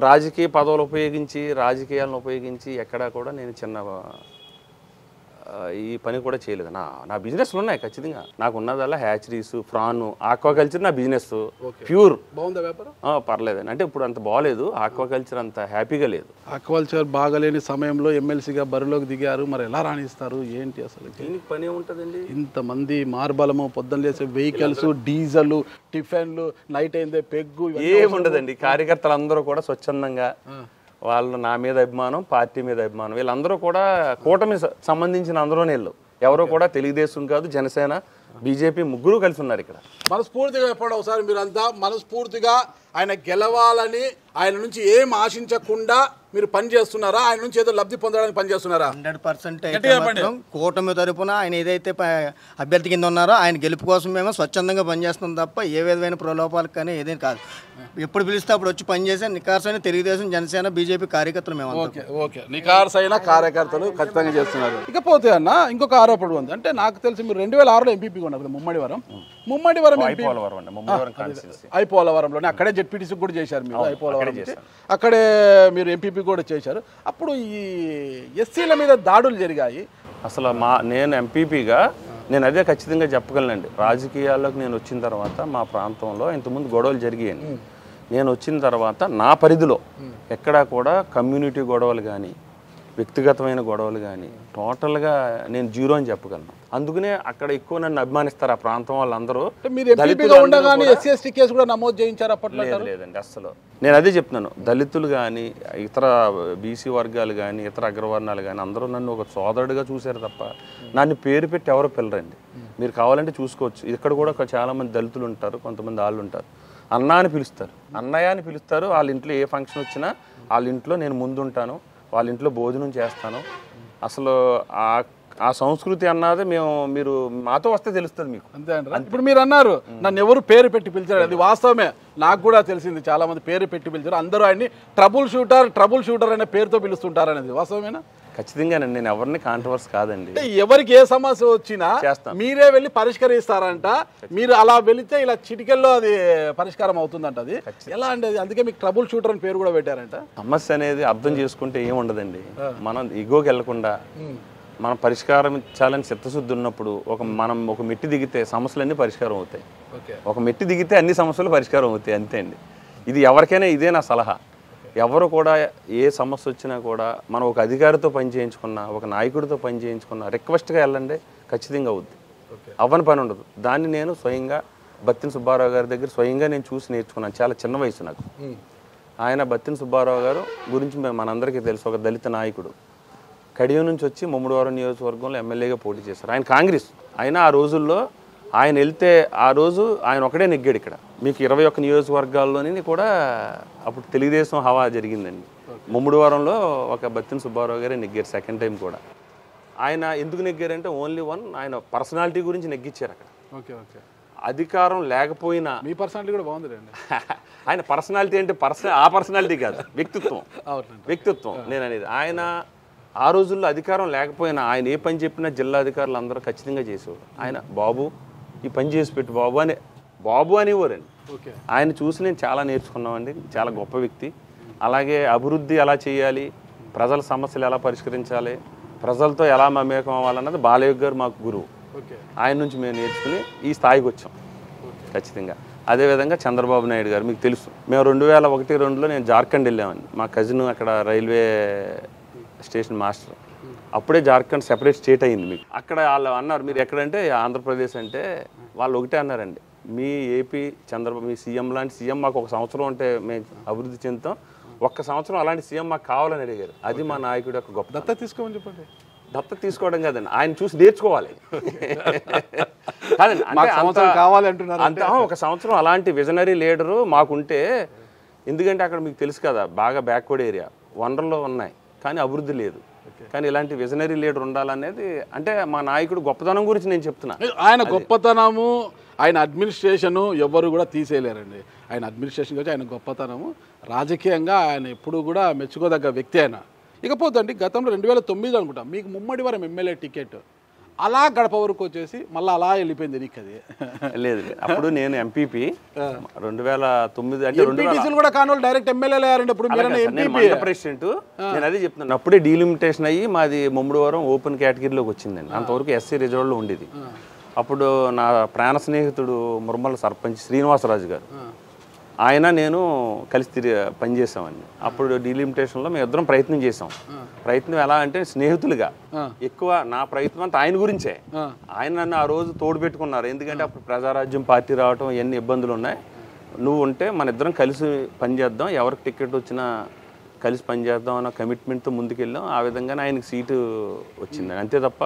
రాజకీయ పదవులు ఉపయోగించి, రాజకీయాలను ఉపయోగించి ఎక్కడా కూడా నేను చిన్న ఈ పని కూడా చేయలేదు. నా బిజినెస్లు ఉన్నాయి ఖచ్చితంగా. నాకు ఉన్నదల్లా హ్యాచరీస్, ఫ్రాన్, ఆక్వాకల్చర్ నా బిజినెస్ ప్యూర్. బాగుందా వ్యాపారం? పర్లేదండి, అంటే ఇప్పుడు అంత బాగలేదు, ఆక్వాకల్చర్ అంత హ్యాపీగా లేదు. ఆక్వాకల్చర్ బాగలేని సమయంలో ఎమ్మెల్సీగా బరిలోకి దిగారు, మరి ఎలా రాణిస్తారు ఏంటి అసలు? దీనికి పని ఏముంటుందండి? ఇంతమంది మార్బలము, పొద్దున్న లేసే వెహికల్స్, డీజిల్, టిఫిన్లు, నైట్ అయిందే పెగ్గు, ఏముండదండి. కార్యకర్తలు అందరూ కూడా స్వచ్ఛందంగా వాళ్ళు నా మీద అభిమానం, పార్టీ మీద అభిమానం. వీళ్ళందరూ కూడా కూటమి సంబంధించిన అందరూ వీళ్ళు ఎవరో కూడా తెలుగుదేశం కాదు, జనసేన, బీజేపీ ముగ్గురు కలిసి ఉన్నారు ఇక్కడ. మనస్ఫూర్తిగా చెప్పండి ఒకసారి, మీరంతా మనస్ఫూర్తిగా ఆయన గెలవాలని, ఆయన నుంచి ఏం ఆశించకుండా మీరు పని చేస్తున్నారా? ఆయన నుంచి ఏదో లబ్ధి పొందడానికి పని చేస్తున్నారా? 100% కూటమి తరపున ఆయన ఏదైతే అభ్యర్థి కింద ఉన్నారో ఆయన గెలుపు కోసం మేము స్వచ్ఛందంగా పనిచేస్తున్నాం తప్ప ఏ విధమైన ప్రలోభాలకు కానీ ఏదైనా కాదు. ఎప్పుడు పిలిస్తే అప్పుడు వచ్చి పనిచేసే నికార్సైన తెలుగుదేశం, జనసేన, బీజేపీ కార్యకర్తలు మేము. ఓకే, నికార్సైన కార్యకర్తలు ఖచ్చితంగా చేస్తున్నారు. ఇకపోతే అన్న ఇంకొక ఆరోపణ ఉంది, అంటే నాకు తెలిసి మీరు 2006లో ఎంపీపీగా ఉన్నారు ముమ్మడివరం. ఐపోలవరంలోనే అక్కడే జెడ్పీటీసీ కూడా చేశారు మీరు. ఐపోలవరం అక్కడే మీరు ఎంపీపీ కూడా చేశారు. అప్పుడు ఈ ఎస్సీల మీద దాడులు జరిగాయి. అసలు నేను ఎంపీపీగా నేను అదే ఖచ్చితంగా చెప్పగలనండి. రాజకీయాల్లోకి నేను వచ్చిన తర్వాత మా ప్రాంతంలో ఇంతకుముందు గొడవలు జరిగాయండి. నేను వచ్చిన తర్వాత నా పరిధిలో ఎక్కడా కూడా కమ్యూనిటీ గొడవలు కానీ, వ్యక్తిగతమైన గొడవలు కానీ టోటల్గా నేను జీరో అని చెప్పగలను. అందుకనే అక్కడ ఎక్కువ నన్ను అభిమానిస్తారు ఆ ప్రాంతం వాళ్ళందరూ. లేదండి అస్సలు. నేను అదే చెప్తున్నాను, దళితులు కానీ, ఇతర బీసీ వర్గాలు కానీ, ఇతర అగ్రవర్ణాలు కానీ అందరూ నన్ను ఒక సోదరుడిగా చూశారు తప్ప నన్ను పేరు పెట్టి ఎవరో పిల్లరండి. మీరు కావాలంటే చూసుకోవచ్చు. ఇక్కడ కూడా చాలామంది దళితులు ఉంటారు, కొంతమంది వాళ్ళు ఉంటారు. అన్న అని పిలుస్తారు, అన్నయ్య అని పిలుస్తారు. వాళ్ళ ఇంట్లో ఏ ఫంక్షన్ వచ్చినా వాళ్ళ ఇంట్లో నేను ముందుంటాను, వాళ్ళ ఇంట్లో భోజనం చేస్తాను. అసలు ఆ సంస్కృతి అన్నది మీరు మాతో వస్తే తెలుస్తుంది మీకు. అంతే అంటారా? ఇప్పుడు మీరు అన్నారు నన్ను ఎవరు పేరు పెట్టి పిలిచారు, అది వాస్తవమే. నాకు కూడా తెలిసింది, చాలా మంది పేరు పెట్టి పిలిచారు. అందరూ ఆయన్ని ట్రబుల్ షూటర్ అనే పేరుతో పిలుస్తుంటారు అనేది వాస్తవమేనా? ఖచ్చితంగానండి, నేను ఎవరిని కాంట్రవర్సీ కాదండి. ఎవరికి ఏ సమస్య వచ్చినా మీరే వెళ్ళి పరిష్కరిస్తారంట. మీరు అలా వెళితే ఇలా చిటికెల్లో అది పరిష్కారం అవుతుందంట. అది ఎలా అండి? అందుకే మీకు ట్రబుల్ షూటర్ అని పేరు కూడా పెట్టారంట. సమస్య అనేది అర్థం చేసుకుంటే ఏముండదండి. మనం ఇగోకి వెళ్లకుండా మనం పరిష్కారం ఇచ్చాలని చిత్తశుద్ధి ఉన్నప్పుడు మనం ఒక మెట్టి దిగితే సమస్యలన్నీ పరిష్కారం అవుతాయి. ఒక మెట్టి దిగితే అన్ని సమస్యలు పరిష్కారం అవుతాయి, అంతే అండి. ఇది ఎవరికైనా ఇదే నా సలహా. ఎవరు కూడా ఏ సమస్య వచ్చినా కూడా మనం ఒక అధికారితో పని చేయించుకున్నా, ఒక నాయకుడితో పని చేయించుకున్నా రిక్వెస్ట్గా వెళ్ళండి, ఖచ్చితంగా అవుద్ది. అవ్వని పని ఉండదు. దాన్ని నేను స్వయంగా బత్తిన సుబ్బారావు గారి దగ్గర స్వయంగా నేను చూసి నేర్చుకున్నాను. చాలా చిన్న వయసు నాకు. ఆయన బత్తిన సుబ్బారావు గారు గురించి మనందరికీ తెలుసు, ఒక దళిత నాయకుడు. కడియం నుంచి వచ్చి ముమ్మడివరం నియోజకవర్గంలో ఎమ్మెల్యేగా పోటీ చేశారు. ఆయన కాంగ్రెస్. అయినా ఆ రోజుల్లో ఆయన వెళ్తే ఆ రోజు ఆయన ఒకడే నెగ్గాడు. ఇక్కడ మీకు 21 నియోజకవర్గాల్లోని కూడా అప్పుడు తెలుగుదేశం హవా జరిగిందండి. ముమ్మడివరంలో ఒక బత్తిన సుబ్బారావు గారే నెగ్గారు సెకండ్ టైం కూడా. ఆయన ఎందుకు నెగ్గారంటే ఓన్లీ వన్, ఆయన పర్సనాలిటీ గురించి నెగ్గించారు అక్కడ. అధికారం లేకపోయినా మీ పర్సనాలిటీ కూడా బాగుంది. ఆయన పర్సనాలిటీ అంటే ఆ పర్సనాలిటీ కాదు, వ్యక్తిత్వం నేను అనేది. ఆయన ఆ రోజుల్లో అధికారం లేకపోయినా ఆయన ఏ పని చెప్పినా జిల్లా అధికారులు అందరూ ఖచ్చితంగా చేసేవారు. ఆయన బాబు ఈ పని చేసి పెట్టు బాబు అనేవారండి. ఆయన చూసి నేను చాలా నేర్చుకున్నామండి. చాలా గొప్ప వ్యక్తి. అలాగే అభివృద్ధి ఎలా చేయాలి, ప్రజల సమస్యలు ఎలా పరిష్కరించాలి, ప్రజలతో ఎలా మమేకం అవ్వాలన్నది బాలయ్య గారు మాకు గురువు. ఆయన నుంచి మేము నేర్చుకుని ఈ స్థాయికి వచ్చాం ఖచ్చితంగా. అదేవిధంగా చంద్రబాబు నాయుడు గారు మీకు తెలుసు, మేము 2001-2లో నేను జార్ఖండ్ వెళ్ళామండి. మా కజిన్ అక్కడ రైల్వే స్టేషన్ మాస్టర్. అప్పుడే జార్ఖండ్ సెపరేట్ స్టేట్ అయింది. మీకు అక్కడ వాళ్ళు అన్నారు, మీరు ఎక్కడంటే ఆంధ్రప్రదేశ్ అంటే వాళ్ళు ఒకటే అన్నారండి, మీ ఏపీ చంద్రబాబు మీ సీఎం లాంటి సీఎం మాకు ఒక సంవత్సరం ఉంటే మేము అభివృద్ధి చెందుతాం, ఒక్క సంవత్సరం అలాంటి సీఎం మాకు కావాలని అడిగారు. అది మా నాయకుడు యొక్క గొప్ప. దత్త తీసుకోమని చెప్పండి. దత్త తీసుకోవడం కాదండి, ఆయన చూసి నేర్చుకోవాలి కాదండి. అంటే కావాలి అంటున్నారు. అంత ఒక సంవత్సరం అలాంటి విజనరీ లీడరు మాకుంటే, ఎందుకంటే అక్కడ మీకు తెలుసు కదా బాగా బ్యాక్వర్డ్ ఏరియా, వనరులు ఉన్నాయి కానీ అభివృద్ధి లేదు. కానీ ఇలాంటి విజనరీ లీడర్ ఉండాలనేది, అంటే మా నాయకుడు గొప్పతనం గురించి నేను చెప్తున్నా. ఆయన గొప్పతనము, ఆయన అడ్మినిస్ట్రేషను ఎవరు కూడా తీసేయలేరండి. ఆయన అడ్మినిస్ట్రేషన్ గురించి ఆయన గొప్పతనము, రాజకీయంగా ఆయన ఎప్పుడు కూడా మెచ్చుకోదగ్గ వ్యక్తి ఆయన. ఇకపోతే అండి, గతంలో 2009 అనుకుంటా మీకు ముమ్మడివరం ఎమ్మెల్యే టికెట్ అలా గడప వరకు వచ్చేసి మళ్ళీ అలా వెళ్ళిపోయింది నీకు. అది లేదు, అప్పుడు నేను ఎంపీపీ 2009 అంటే ఎంపీటీసీలు కూడా కాని వాళ్ళు డైరెక్ట్ ఎమ్మెల్యేలు అయ్యారండి. ఇప్పుడు మండల ప్రెసిడెంట్. నేను అదే చెప్తున్నాను, అప్పుడే డీలిమిటేషన్ అయ్యి మాది ముమ్మడివరం ఓపెన్ కేటగిరీలోకి వచ్చిందండి. అంతవరకు ఎస్సీ రిజర్వ్లో ఉండేది. అప్పుడు నా ప్రాణ స్నేహితుడు మురమల సర్పంచ్ శ్రీనివాసరాజు గారు, ఆయన నేను కలిసి పనిచేసామండి. అప్పుడు డీలిమిటేషన్లో మేము ఇద్దరం ప్రయత్నం చేసాం. ప్రయత్నం ఎలా అంటే స్నేహితులుగా, ఎక్కువ నా ప్రయత్నం అంతా ఆయన గురించే. ఆయన నన్ను ఆ రోజు తోడు పెట్టుకున్నారు. ఎందుకంటే అప్పుడు ప్రజారాజ్యం పార్టీ రావటం ఎన్ని ఇబ్బందులు ఉన్నాయి, నువ్వు ఉంటే మన ఇద్దరం కలిసి పనిచేద్దాం, ఎవరికి టికెట్ వచ్చినా కలిసి పనిచేద్దాం అన్న కమిట్మెంట్తో ముందుకెళ్ళాం. ఆ విధంగానే ఆయనకి సీటు వచ్చింది. అంతే తప్ప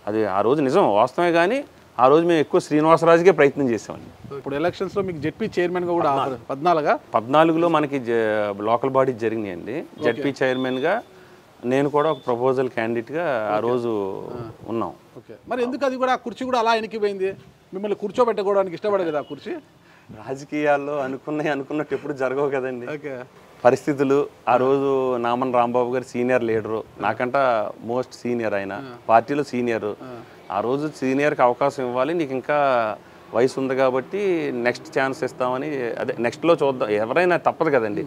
అది ఆ రోజు నిజం వాస్తవమే, కానీ ఆ రోజు మేము ఎక్కువ శ్రీనివాసరాజుకే ప్రయత్నం చేసామండి. ఇప్పుడు ఎలక్షన్స్లో మీకు జెడ్పీ చైర్మన్గా కూడా 14లో మనకి లోకల్ బాడీ జరిగినాయండి. జెడ్పీ చైర్మన్గా నేను కూడా ఒక ప్రపోజల్ క్యాండిడేట్గా ఆ రోజు ఉన్నాం. ఓకే, మరి ఎందుకు అది కూడా, ఆ కుర్చీ కూడా అలా వెనక్కిపోయింది? మిమ్మల్ని కూర్చోబెట్టుకోవడానికి ఇష్టపడలేదు ఆ కుర్చీ? రాజకీయాల్లో అనుకున్నట్టు ఎప్పుడు జరగవు కదండి. ఓకే, పరిస్థితులు. ఆ రోజు నామన్ రాంబాబు గారు సీనియర్ లీడరు, నాకంట మోస్ట్ సీనియర్, ఆయన పార్టీలో సీనియర్. ఆ రోజు సీనియర్కి అవకాశం ఇవ్వాలి, నీకు ఇంకా వయసు ఉంది కాబట్టి నెక్స్ట్ ఛాన్స్ ఇస్తామని, అదే నెక్స్ట్లో చూద్దాం, ఎవరైనా తప్పదు కదండి.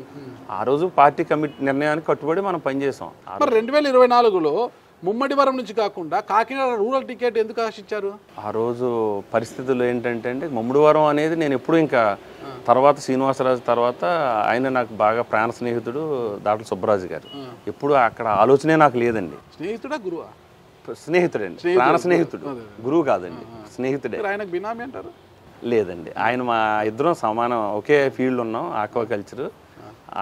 ఆ రోజు పార్టీ నిర్ణయానికి కట్టుబడి మనం పనిచేసాం. మరి 2024లో ముమ్మడివరం నుంచి కాకుండా కాకినాడ రూరల్ టికెట్ ఎందుకు ఆశించారు? ఆ రోజు పరిస్థితులు ఏంటంటే అండి, ముమ్మడివరం అనేది నేను ఎప్పుడు ఇంకా తర్వాత శ్రీనివాసరాజు తర్వాత ఆయన నాకు బాగా ప్రాణ స్నేహితుడు దాట్ల సుబ్బరాజు గారు. ఎప్పుడు అక్కడ ఆలోచనే నాకు లేదండి. స్నేహితుడా గురువా? స్నేహితుడండి, ప్రాణ స్నేహితుడు, గురువు కాదండి, స్నేహితుడే. ఆయనకు బినామీ అంటారు? లేదండి, ఆయన మా ఇద్దరం సమానం, ఒకే ఫీల్డ్ ఉన్నాం, ఆక్వాకల్చర్.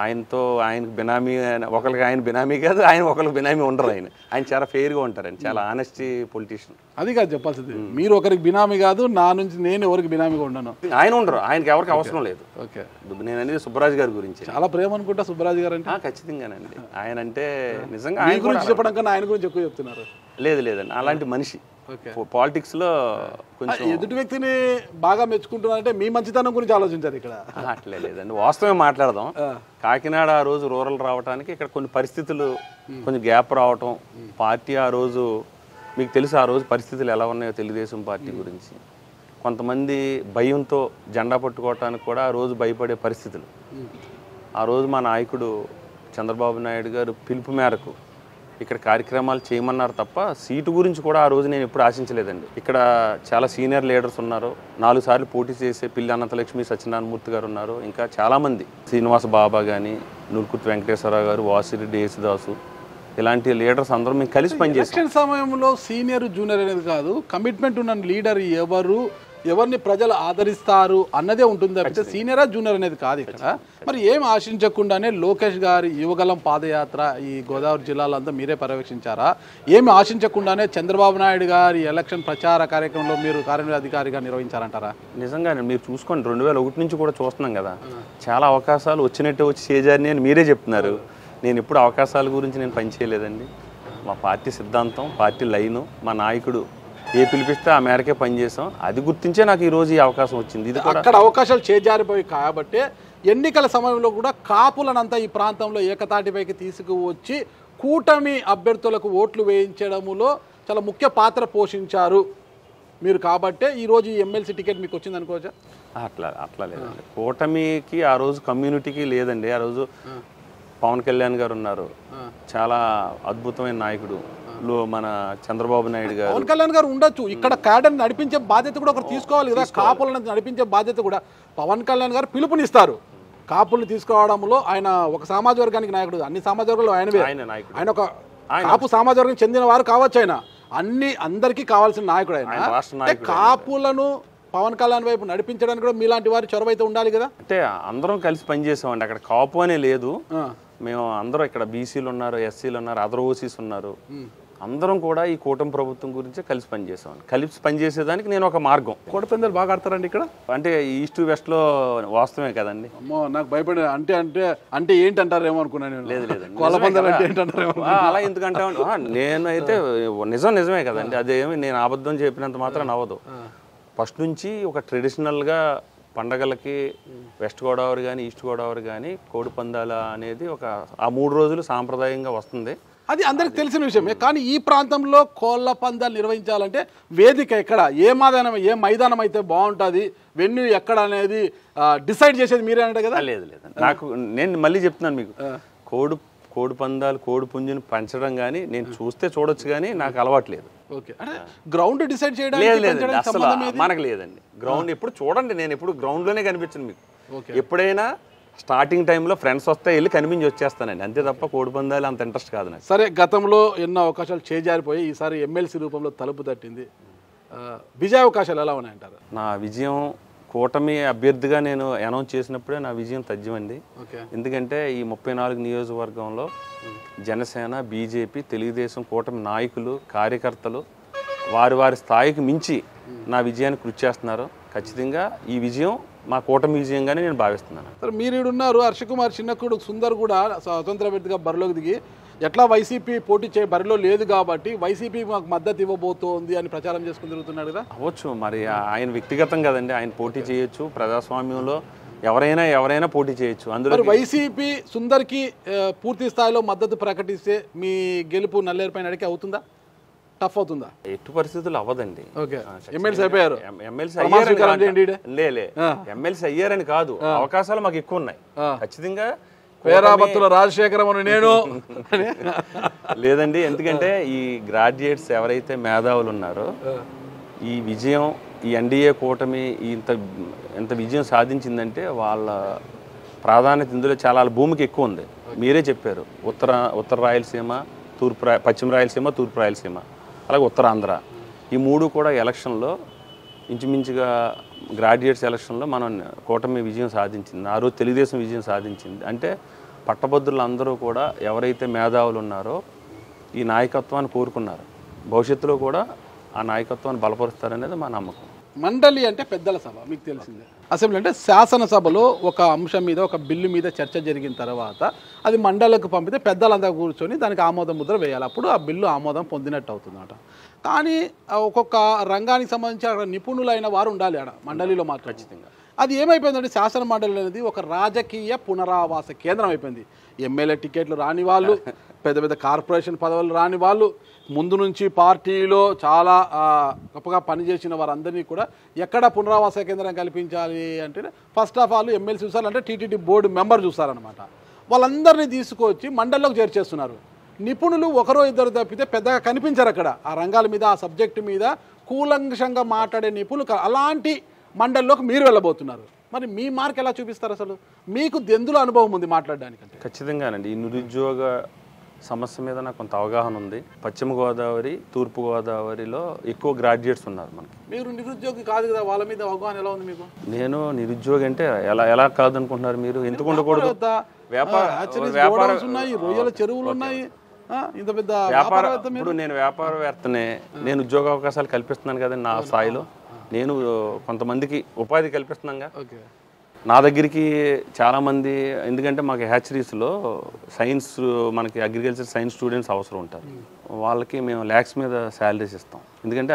ఆయనకు బినామీ, ఒకరికి ఆయన బినామీ కాదు, ఆయన ఒకరికి బినామీ ఉండరు. ఆయన చాలా ఫెయిర్గా ఉంటారండి, చాలా ఆనెస్టీ పొలిటీషియన్. అది కాదు చెప్పాల్సింది, మీరు ఒకరికి బినామీ కాదు, నా నుంచి నేను ఎవరికి బినామీగా ఉండను. ఆయన ఉండరు, ఆయనకి ఎవరికి అవసరం లేదు. ఓకే, నేను అనేది సుబ్బరాజు గారి గురించి. చాలా ప్రేమ అనుకుంటా సుబ్బరాజు గారు అంటే. ఖచ్చితంగానండి, ఆయన అంటే నిజంగా ఆయన గురించి చెప్పడం కన్నా ఆయన గురించి ఎక్కువ చెప్తున్నారు. లేదండి, అలాంటి మనిషి. పాలిటిక్స్ లో కొంచెం ఎదుటి వ్యక్తిని బాగా మెచ్చుకుంటున్నారంటే మీ మంచితనం గురించి ఆలోచించారు ఇక్కడ. అట్లే లేదండి, వాస్తవమే మాట్లాడదాం. కాకినాడ ఆ రోజు రూరల్ రావడానికి ఇక్కడ కొన్ని పరిస్థితులు, కొంచెం గ్యాప్ రావటం, పార్టీ ఆ రోజు మీకు తెలుసు ఆ రోజు పరిస్థితులు ఎలా ఉన్నాయో తెలుగుదేశం పార్టీ గురించి. కొంతమంది భయంతో జెండా పట్టుకోవటానికి కూడా ఆ రోజు భయపడే పరిస్థితులు. ఆ రోజు మా నాయకుడు చంద్రబాబు నాయుడు గారు పిలుపు మేరకు ఇక్కడ కార్యక్రమాలు చేయమన్నారు తప్ప సీటు గురించి కూడా ఆ రోజు నేను ఎప్పుడు ఆశించలేదండి. ఇక్కడ చాలా సీనియర్ లీడర్స్ ఉన్నారు, 4 సార్లు పోటీ చేసే పిల్లి అనంతలక్ష్మి సత్యనారాయణమూర్తి గారు ఉన్నారు, ఇంకా చాలామంది, శ్రీనివాస బాబా కానీ, నూర్కుర్తి వెంకటేశ్వరరావు గారు, వాసిరెడ్డి యేసుదాసు, ఇలాంటి లీడర్స్ అందరూ మేము కలిసి పనిచేస్తాం. ఎలక్షన్ సమయంలో సీనియర్ జూనియర్ అనేది కాదు, కమిట్మెంట్ ఉన్న లీడర్ ఎవరిని ప్రజలు ఆదరిస్తారు అన్నదే ఉంటుంది తప్పితే సీనియరా జూనియర్ అనేది కాదు ఇక్కడ. మరి ఏం ఆశించకుండానే లోకేష్ గారి యువగలం పాదయాత్ర ఈ గోదావరి జిల్లాలంతా మీరే పర్యవేక్షించారా? ఏమి ఆశించకుండానే చంద్రబాబు నాయుడు గారి ఎలక్షన్ ప్రచార కార్యక్రమంలో మీరు కార్యనిర్వహణాధికారిగా నిర్వహించారంటారా? నిజంగానే మీరు చూసుకోండి, 2001 నుంచి కూడా చూస్తున్నాం కదా, చాలా అవకాశాలు వచ్చినట్టే వచ్చి చేజారిని అని మీరే చెప్తున్నారు. నేను ఎప్పుడు అవకాశాల గురించి నేను పనిచేయలేదండి. మా పార్టీ సిద్ధాంతం, పార్టీ లైను, మా నాయకుడు ఏ పిలిపిస్తే ఆ మేరకే పనిచేసాం. అది గుర్తించే నాకు ఈరోజు ఈ అవకాశం వచ్చింది. ఇది కూడా అక్కడ అవకాశాలు చేజారిపోయి కాబట్టి ఎన్నికల సమయంలో కూడా కాపులనంతా ఈ ప్రాంతంలో ఏకతాటిపైకి తీసుకువచ్చి కూటమి అభ్యర్థులకు ఓట్లు వేయించడములో చాలా ముఖ్య పాత్ర పోషించారు మీరు. కాబట్టే ఈరోజు ఈ ఎమ్మెల్సీ టికెట్ మీకు వచ్చింది అనుకోవచ్చా? అట్లా లేదండి, కూటమికి ఆ రోజు కమ్యూనిటీకి లేదండి. ఆ రోజు పవన్ కళ్యాణ్ గారు ఉన్నారు, చాలా అద్భుతమైన నాయకుడు. మన చంద్రబాబు నాయుడు గారు, పవన్ కళ్యాణ్ గారు ఉండొచ్చు. ఇక్కడ క్యాడర్ నడిపించే బాధ్యత కూడా ఒకరు తీసుకోవాలి కదా. కాపులను నడిపించే బాధ్యత కూడా పవన్ కళ్యాణ్ గారు పిలుపునిస్తారు. కాపుల్ని తీసుకురావడంలో ఆయన ఒక సామాజిక వర్గానికి నాయకుడు, అన్ని సామాజిక వర్గాలు ఆయన ఒక కాపు సామాజిక వర్గానికి చెందిన వారు కావచ్చు. ఆయన అందరికీ కావాల్సిన నాయకుడు. ఆయన కాపులను పవన్ కళ్యాణ్ వైపు నడిపించడానికి కూడా మీలాంటి వారి చొరవ అయితే ఉండాలి కదా. అంటే అందరం కలిసి పనిచేసామండి. అక్కడ కాపు అనే లేదు, మేము అందరం ఇక్కడ బీసీలు ఉన్నారు, ఎస్సీలు ఉన్నారు, అదర్ ఓసీస్ ఉన్నారు. అందరం కూడా ఈ కూటమి ప్రభుత్వం గురించి కలిసి పనిచేసామండి. కలిసి పనిచేసేదానికి నేను ఒక మార్గం. కోడిపందాలు బాగా ఆడతారండి ఇక్కడ? అంటే ఈస్ట్ వెస్ట్లో వాస్తవమే కదండి. అమ్మో, నాకు భయపడే అంటే ఏంటి అంటారేమో అనుకున్నాను. లేదు లేదండి, కోళ్ళపందాలు అంటే ఏంటంటారేమో. అలా ఎందుకంటే నేనైతే నిజమే కదండి. అదేమి నేను అబద్ధం చెప్పినంత మాత్రం అవ్వదు. ఫస్ట్ నుంచి ఒక ట్రెడిషనల్గా పండగలకి వెస్ట్ గోదావరి కానీ ఈస్ట్ గోదావరి కానీ కోడి పందాల అనేది ఒక ఆ 3 రోజులు సాంప్రదాయంగా వస్తుంది. అది అందరికి తెలిసిన విషయమే. కానీ ఈ ప్రాంతంలో కోళ్ళ పందాలు నిర్వహించాలంటే వేదిక ఎక్కడ, ఏ మైదానం అయితే బాగుంటుంది, వెన్యూ ఎక్కడ అనేది డిసైడ్ చేసేది మీరే అంటే కదా. లేదు నేను మళ్ళీ చెప్తున్నాను మీకు, కోడి పందాలు కోడి పుంజుని పంచడం కానీ నేను చూస్తే చూడొచ్చు కానీ నాకు అలవాట్లేదు. ఓకే, అంటే గ్రౌండ్ డిసైడ్ చేయడం లేదు అసలు మనకు లేదండి. గ్రౌండ్ ఎప్పుడు చూడండి, నేను ఎప్పుడు గ్రౌండ్లోనే కనిపించను మీకు. ఎప్పుడైనా స్టార్టింగ్ టైంలో ఫ్రెండ్స్ వస్తే వెళ్ళి కనిపించి వచ్చేస్తానండి, అంతే తప్ప కోడి పందాలు అంత ఇంట్రెస్ట్ కాదు నాకు. సరే, గతంలో ఎన్నో అవకాశాలు చేజారిపోయి ఈసారి ఎమ్మెల్సీ రూపంలో తలుపు తట్టింది. విజయ అవకాశాలు ఎలా ఉన్నాయంటారు? నా విజయం కూటమి అభ్యర్థిగా నేను అనౌన్స్ చేసినప్పుడే నా విజయం తథ్యమండి. ఎందుకంటే ఈ 34 నియోజకవర్గంలో జనసేన, బీజేపీ, తెలుగుదేశం కూటమి నాయకులు, కార్యకర్తలు వారి స్థాయికి మించి నా విజయాన్ని కృషి చేస్తున్నారు. ఖచ్చితంగా ఈ విజయం మా కూటమి విజయంగానే నేను భావిస్తున్నాను. సార్, మీరు ఉన్నారు, హర్షకుమార్ చిన్నకుడు సుందర్ కూడా స్వతంత్ర అభ్యర్థిగా బరిలోకి దిగి ఎట్లా వైసీపీ పోటీ బరిలో లేదు కాబట్టి వైసీపీ మాకు మద్దతు ఇవ్వబోతోంది అని ప్రచారం చేసుకుని తిరుగుతున్నాడు కదా. అవ్వచ్చు, మరి ఆయన వ్యక్తిగతం కదండి, ఆయన పోటీ చేయొచ్చు. ప్రజాస్వామ్యంలో ఎవరైనా పోటీ చేయొచ్చు. అందులో వైసీపీ సుందర్కి పూర్తి స్థాయిలో మద్దతు ప్రకటిస్తే మీ గెలుపు నల్లేరుపై నడికి అవుతుందా, టఫ్ అవుతుందా? ఎట్టి పరిస్థితులు అవ్వదండి. ఎమ్మెల్సీ అయిపోయారు, ఎమ్మెల్సీ అయ్యారని కాదు, అవకాశాలు మాకు ఎక్కువ ఉన్నాయి. ఖచ్చితంగా పేరాబత్తుల రాజశేఖరం నేను లేదండి. ఎందుకంటే ఈ గ్రాడ్యుయేట్స్ ఎవరైతే మేధావులు ఉన్నారో ఈ విజయం, ఈ ఎన్డీఏ కూటమి ఇంత విజయం సాధించిందంటే వాళ్ళ ప్రాధాన్యత ఇందులో చాలా భూమికి ఎక్కువ ఉంది. మీరే చెప్పారు, ఉత్తర రాయలసీమ, పశ్చిమ రాయలసీమ, తూర్పు రాయలసీమ, అలాగే ఉత్తరాంధ్ర, ఈ 3 కూడా ఎలక్షన్లో ఇంచుమించుగా గ్రాడ్యుయేట్స్ ఎలక్షన్లో మనం కూటమి విజయం సాధించింది. ఆ రోజు తెలుగుదేశం విజయం సాధించింది. అంటే పట్టభద్రులు అందరూ కూడా ఎవరైతే మేధావులు ఉన్నారో ఈ నాయకత్వాన్ని కోరుకున్నారు, భవిష్యత్తులో కూడా ఆ నాయకత్వాన్ని బలపరుస్తారనేది మా నమ్మకం. మండలి అంటే పెద్దల సభ, మీకు తెలిసిందే. అసెంబ్లీ అంటే శాసనసభలో ఒక అంశం మీద, ఒక బిల్లు మీద చర్చ జరిగిన తర్వాత అది మండలికి పంపితే పెద్దలంతా కూర్చొని దానికి ఆమోదం ముద్ర వేయాలి. అప్పుడు ఆ బిల్లు ఆమోదం పొందినట్టు అవుతుందన్నమాట. కానీ ఒక్కొక్క రంగానికి సంబంధించి అక్కడ నిపుణులైన వారు ఉండాలి ఆడ మండలిలో మాత్రం. ఖచ్చితంగా అది ఏమైపోయిందంటే శాసన మండలి అనేది ఒక రాజకీయ పునరావాస కేంద్రం అయిపోయింది. ఎమ్మెల్యే టికెట్లు రాని వాళ్ళు, పెద్ద కార్పొరేషన్ పదవులు రాని వాళ్ళు, ముందు నుంచి పార్టీలో చాలా గొప్పగా పనిచేసిన వారందరినీ కూడా ఎక్కడ పునరావాస కేంద్రం కల్పించాలి అంటే ఫస్ట్ ఆఫ్ ఆల్ ఎమ్మెల్సీ చూసారంటే టీటీడీ బోర్డు మెంబర్ చూస్తారనమాట. వాళ్ళందరినీ తీసుకొచ్చి మండలిలోకి చేర్చేస్తున్నారు. నిపుణులు ఒకరో ఇద్దరు తప్పితే పెద్దగా కనిపించారు అక్కడ. ఆ రంగాల మీద, ఆ సబ్జెక్టు మీద కూలంకషంగా మాట్లాడే నిపుణులు అలాంటి మండలిలోకి మీరు వెళ్ళబోతున్నారు. మరి మీ మార్క్ ఎలా చూపిస్తారు? అసలు మీకు ఎందులో అనుభవం ఉంది మాట్లాడడానికంటే? ఖచ్చితంగానండి, ఈ నిరుద్యోగ సమస్య మీద నాకు కొంత అవగాహన ఉంది. పశ్చిమ గోదావరి, తూర్పు గోదావరిలో ఎక్కువ గ్రాడ్యుయేట్స్ ఉన్నారు మనకి. మీరు నిరుద్యోగి కాదు కదా, వాళ్ళ మీద అవగాహన ఎలా ఉంది మీకు? నేను నిరుద్యోగి అంటే ఎలా కాదు అనుకుంటున్నారు మీరు? ఎందుకు ఉండకూడదు? ఉన్నాయి, రొయ్యల చెరువులు ఉన్నాయి, ఇంత పెద్ద ఇప్పుడు నేను వ్యాపారవేత్తనే, నేను ఉద్యోగ అవకాశాలు కల్పిస్తున్నాను కదండి నా స్థాయిలో. నేను కొంతమందికి ఉపాధి కల్పిస్తున్నాగా. నా దగ్గరికి చాలామంది, ఎందుకంటే మాకు హ్యాచరీస్లో సైన్స్, మనకి అగ్రికల్చర్ సైన్స్ స్టూడెంట్స్ అవసరం ఉంటారు. వాళ్ళకి మేము ల్యాక్స్ మీద శాలరీస్ ఇస్తాం. ఎందుకంటే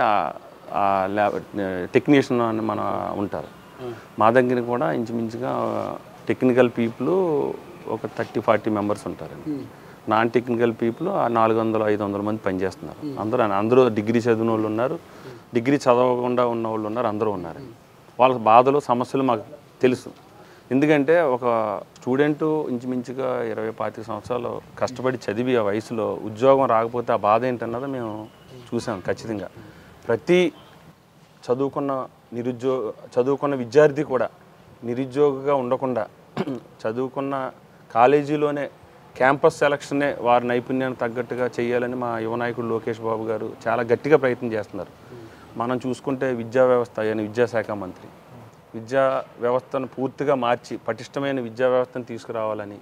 టెక్నీషియన్ అని మన ఉంటారు. మా దగ్గర కూడా ఇంచుమించుగా టెక్నికల్ పీపుల్ ఒక 30-40 మెంబర్స్ ఉంటారండి. నాన్ టెక్నికల్ పీపుల్ 400-500 మంది పనిచేస్తున్నారు. అందరూ డిగ్రీ చదివిన వాళ్ళు ఉన్నారు, డిగ్రీ చదవకుండా ఉన్న వాళ్ళు ఉన్నారు, అందరూ ఉన్నారు. వాళ్ళ బాధలు, సమస్యలు మాకు తెలుసు. ఎందుకంటే ఒక స్టూడెంటు ఇంచుమించుగా 20-25 సంవత్సరాలు కష్టపడి చదివి ఆ వయసులో ఉద్యోగం రాకపోతే ఆ బాధ ఏంటన్నది మేము చూసాం. ఖచ్చితంగా ప్రతి చదువుకున్న విద్యార్థి కూడా నిరుద్యోగిగా ఉండకుండా చదువుకున్న కాలేజీలోనే క్యాంపస్ సెలక్షన్నే వారి నైపుణ్యానికి తగ్గట్టుగా చేయాలని మా యువ నాయకుడు లోకేష్ బాబు గారు చాలా గట్టిగా ప్రయత్నం చేస్తున్నారు. మనం చూసుకుంటే విద్యా వ్యవస్థ ఆయన విద్యాశాఖ మంత్రి విద్యా వ్యవస్థను పూర్తిగా మార్చి పటిష్టమైన విద్యా వ్యవస్థను తీసుకురావాలని,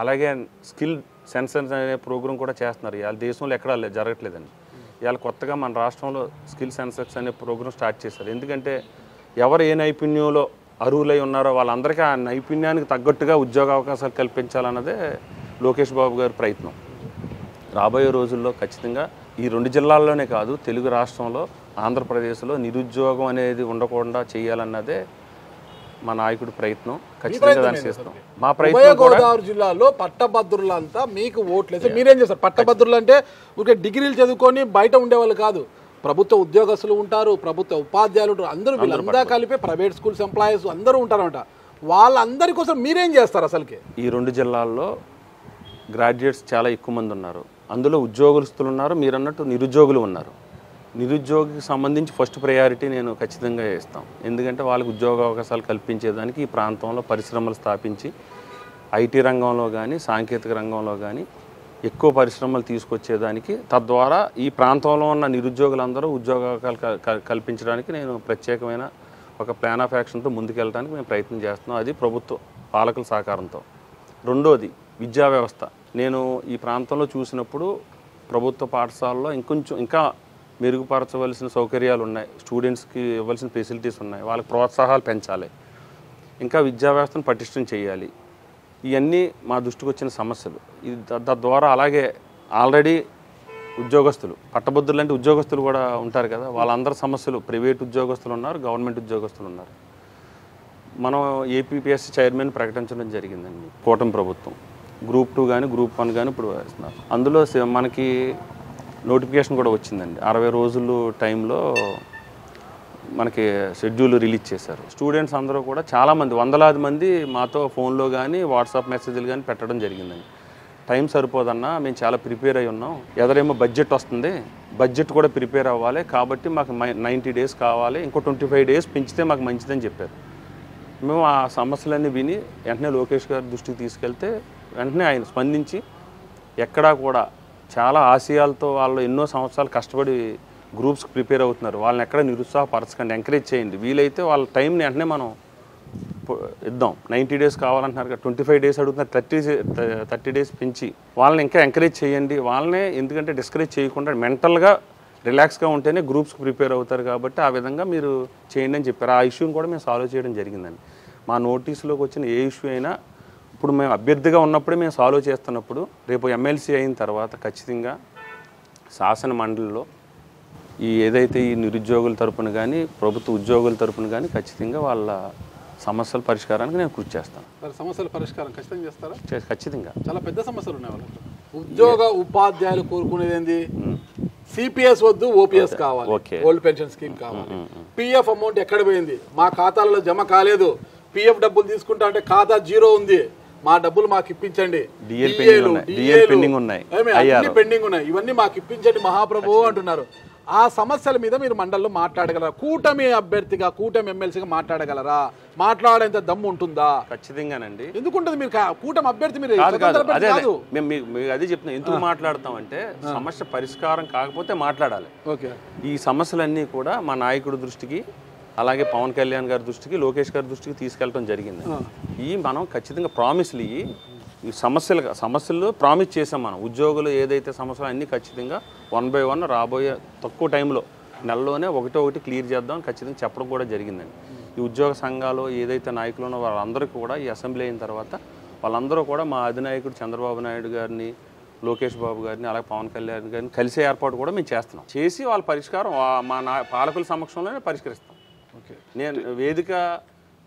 అలాగే స్కిల్ సెన్సర్స్ అనే ప్రోగ్రాం కూడా చేస్తున్నారు. ఇవాళ దేశంలో ఎక్కడా జరగట్లేదండి. ఇవాళ కొత్తగా మన రాష్ట్రంలో స్కిల్ సెన్సర్స్ అనే ప్రోగ్రాం స్టార్ట్ చేశారు. ఎందుకంటే ఎవరు ఏ నైపుణ్యంలో అర్హులై ఉన్నారో వాళ్ళందరికీ ఆ నైపుణ్యానికి తగ్గట్టుగా ఉద్యోగ అవకాశాలు కల్పించాలన్నదే లోకేష్ బాబు గారి ప్రయత్నం. రాబోయే రోజుల్లో ఖచ్చితంగా ఈ 2 జిల్లాల్లోనే కాదు, తెలుగు రాష్ట్రంలో ఆంధ్రప్రదేశ్లో నిరుద్యోగం అనేది ఉండకుండా చేయాలన్నదే మా నాయకుడి ప్రయత్నం. ఖచ్చితంగా దాన్ని చేస్తాం. మా ప్రయత్నం గోదావరి జిల్లాలో పట్టభద్రులంతా మీకు ఓట్లేసి మీరేం చేస్తారు? పట్టభద్రులు అంటే ఊరికే డిగ్రీలు చదువుకొని బయట ఉండేవాళ్ళు కాదు, ప్రభుత్వ ఉద్యోగస్తులు ఉంటారు, ప్రభుత్వ ఉపాధ్యాయులు ఉంటారు, అందరూ వీళ్ళంతా కలిపి ప్రైవేట్ స్కూల్స్ ఎంప్లాయీస్ అందరూ ఉంటారన్నమాట. వాళ్ళందరి కోసం మీరేం చేస్తారు? అసలుకి ఈ 2 జిల్లాల్లో గ్రాడ్యుయేట్స్ చాలా ఎక్కువ మంది ఉన్నారు. అందులో ఉద్యోగస్తులు ఉన్నారు, మీరు అన్నట్టు నిరుద్యోగులు ఉన్నారు. నిరుద్యోగికి సంబంధించి ఫస్ట్ ప్రయారిటీ నేను ఖచ్చితంగా ఇస్తాం. ఎందుకంటే వాళ్ళకి ఉద్యోగ అవకాశాలు కల్పించేదానికి ఈ ప్రాంతంలో పరిశ్రమలు స్థాపించి ఐటీ రంగంలో కానీ సాంకేతిక రంగంలో కానీ ఎక్కువ పరిశ్రమలు తీసుకొచ్చేదానికి, తద్వారా ఈ ప్రాంతంలో ఉన్న నిరుద్యోగులందరూ ఉద్యోగ అవకాశాలు కల్పించడానికి నేను ప్రత్యేకమైన ఒక ప్లాన్ ఆఫ్ యాక్షన్తో ముందుకెళ్ళడానికి మేము ప్రయత్నం చేస్తున్నాం. అది ప్రభుత్వ పాలకుల సహకారంతో. రెండోది విద్యా వ్యవస్థ. నేను ఈ ప్రాంతంలో చూసినప్పుడు ప్రభుత్వ పాఠశాలలో ఇంకా మెరుగుపరచవలసిన సౌకర్యాలు ఉన్నాయి, స్టూడెంట్స్కి ఇవ్వాల్సిన ఫెసిలిటీస్ ఉన్నాయి, వాళ్ళకి ప్రోత్సాహాలు పెంచాలి, ఇంకా విద్యా వ్యవస్థను పటిష్టం చేయాలి. ఇవన్నీ మా దృష్టికి వచ్చిన సమస్యలు. ఇది తద్వారా అలాగే ఆల్రెడీ ఉద్యోగస్తులు పట్టభద్రులు అంటే ఉద్యోగస్తులు కూడా ఉంటారు కదా, వాళ్ళందరి సమస్యలు, ప్రైవేట్ ఉద్యోగస్తులు ఉన్నారు, గవర్నమెంట్ ఉద్యోగస్తులు ఉన్నారు. మనం ఏపీపీఎస్సీ చైర్మన్ ప్రకటించడం జరిగిందండి కూటమి ప్రభుత్వం. గ్రూప్ 2 కానీ గ్రూప్ 1 కానీ ఇప్పుడు వేస్తున్నారు. అందులో మనకి నోటిఫికేషన్ కూడా వచ్చిందండి. 60 రోజులు టైంలో మనకి షెడ్యూల్ రిలీజ్ చేశారు. స్టూడెంట్స్ అందరూ కూడా చాలామంది, వందలాది మంది మాతో ఫోన్లో కానీ వాట్సాప్ మెసేజ్లు కానీ పెట్టడం జరిగిందండి. టైం సరిపోదన్నా, మేము చాలా ప్రిపేర్ అయి ఉన్నాం, ఎదరేమో బడ్జెట్ వస్తుంది, బడ్జెట్ కూడా ప్రిపేర్ అవ్వాలి, కాబట్టి మాకు 90 డేస్ కావాలి, ఇంకో 25 డేస్ పెంచితే మాకు మంచిదని చెప్పారు. మేము ఆ సమస్యలన్నీ విని వెంటనే లోకేష్ గారి దృష్టికి తీసుకెళ్తే వెంటనే ఆయన స్పందించి ఎక్కడా కూడా చాలా ఆశయాలతో వాళ్ళు ఎన్నో సంవత్సరాలు కష్టపడి గ్రూప్స్కి ప్రిపేర్ అవుతున్నారు, వాళ్ళని ఎక్కడ నిరుత్సాహపరచకండి, ఎంకరేజ్ చేయండి, వీలైతే వాళ్ళ టైంని వెంటనే మనం ఇద్దాం. 90 డేస్ కావాలంటున్నారు కదా, 25 డేస్ అడుగుతున్నారు, 30 డేస్ పెంచి వాళ్ళని ఇంకా ఎంకరేజ్ చేయండి. వాళ్ళనే ఎందుకంటే డిస్కరేజ్ చేయకుండా మెంటల్గా రిలాక్స్గా ఉంటేనే గ్రూప్స్కి ప్రిపేర్ అవుతారు, కాబట్టి ఆ విధంగా మీరు చేయండి అని చెప్పారు. ఆ ఇష్యూని కూడా మేము సాల్వ్ చేయడం జరిగిందండి. మా నోటీసులోకి వచ్చిన ఏ ఇష్యూ అయినా ఇప్పుడు మేము అభ్యర్థిగా ఉన్నప్పుడే మేము సాల్వ్ చేస్తున్నప్పుడు, రేపు ఎమ్మెల్సీ అయిన తర్వాత ఖచ్చితంగా శాసన మండలిలో ఏదైతే ఈ నిరుద్యోగుల తరపున కానీ ప్రభుత్వ ఉద్యోగుల తరపున కానీ ఖచ్చితంగా వాళ్ళ సమస్యల పరిష్కారానికి నేను కృషి చేస్తాను. సమస్యల పరిష్కారం ఖచ్చితంగా చేస్తారా? ఖచ్చితంగా. చాలా పెద్ద సమస్యలు ఉన్నాయి వాళ్ళకి. ఉద్యోగ ఉపాధ్యాయులు కోరుకునేది ఏంది? సిపిఎస్ వద్దు, ఓపీఎస్ కావాలి, ఓల్డ్ పెన్షన్ స్కీమ్ కావాలి. పిఎఫ్ అమౌంట్ ఎక్కడ పోయింది? మా ఖాతాలలో జమ కాలేదు, పిఎఫ్ డబ్బులు తీసుకుంటా అంటే ఖాతా 0 ఉంది, మా డబ్బులు మాకు ఇప్పించండి, పెండింగ్ ఉన్నాయి, ఇవన్నీ మాకు ఇప్పించండి మహాప్రభు అంటున్నారు. ఆ సమస్యల మీద మీరు మండలిలో మాట్లాడగలరా? కూటమి అభ్యర్థిగా, కూటమి ఎమ్మెల్సీగా మాట్లాడగలరా? మాట్లాడేంత దమ్ము ఉంటుందా? ఖచ్చితంగానండి. ఎందుకుంటుంది? మీరు కూటమి అభ్యర్థి, మీరు అదే చెప్తున్నాం. ఎందుకు మాట్లాడతాం అంటే సమస్య పరిష్కారం కాకపోతే మాట్లాడాలి. ఈ సమస్యలన్నీ కూడా మా నాయకుడి దృష్టికి, అలాగే పవన్ కళ్యాణ్ గారి దృష్టికి, లోకేష్ గారి దృష్టికి తీసుకెళ్ళడం జరిగింది. మనం ఖచ్చితంగా ప్రామిస్లు ఈ సమస్యలు ప్రామిస్ చేసాం. మనం ఉద్యోగులు ఏదైతే సమస్యలు అన్నీ ఖచ్చితంగా 1 by 1 రాబోయే తక్కువ టైంలో నెలలోనే ఒకటి క్లియర్ చేద్దాం ఖచ్చితంగా చెప్పడం కూడా జరిగిందండి. ఈ ఉద్యోగ సంఘాలు ఏదైతే నాయకులు ఉన్నో వాళ్ళందరికీ కూడా ఈ అసెంబ్లీ అయిన తర్వాత వాళ్ళందరూ కూడా మా అధినాయకుడు చంద్రబాబు నాయుడు గారిని, లోకేష్ బాబు గారిని, అలాగే పవన్ కళ్యాణ్ గారిని కలిసే ఏర్పాటు కూడా మేము చేస్తున్నాం. చేసి వాళ్ళ పరిష్కారం మా పాలకుల సమక్షంలోనే పరిష్కరిస్తాం.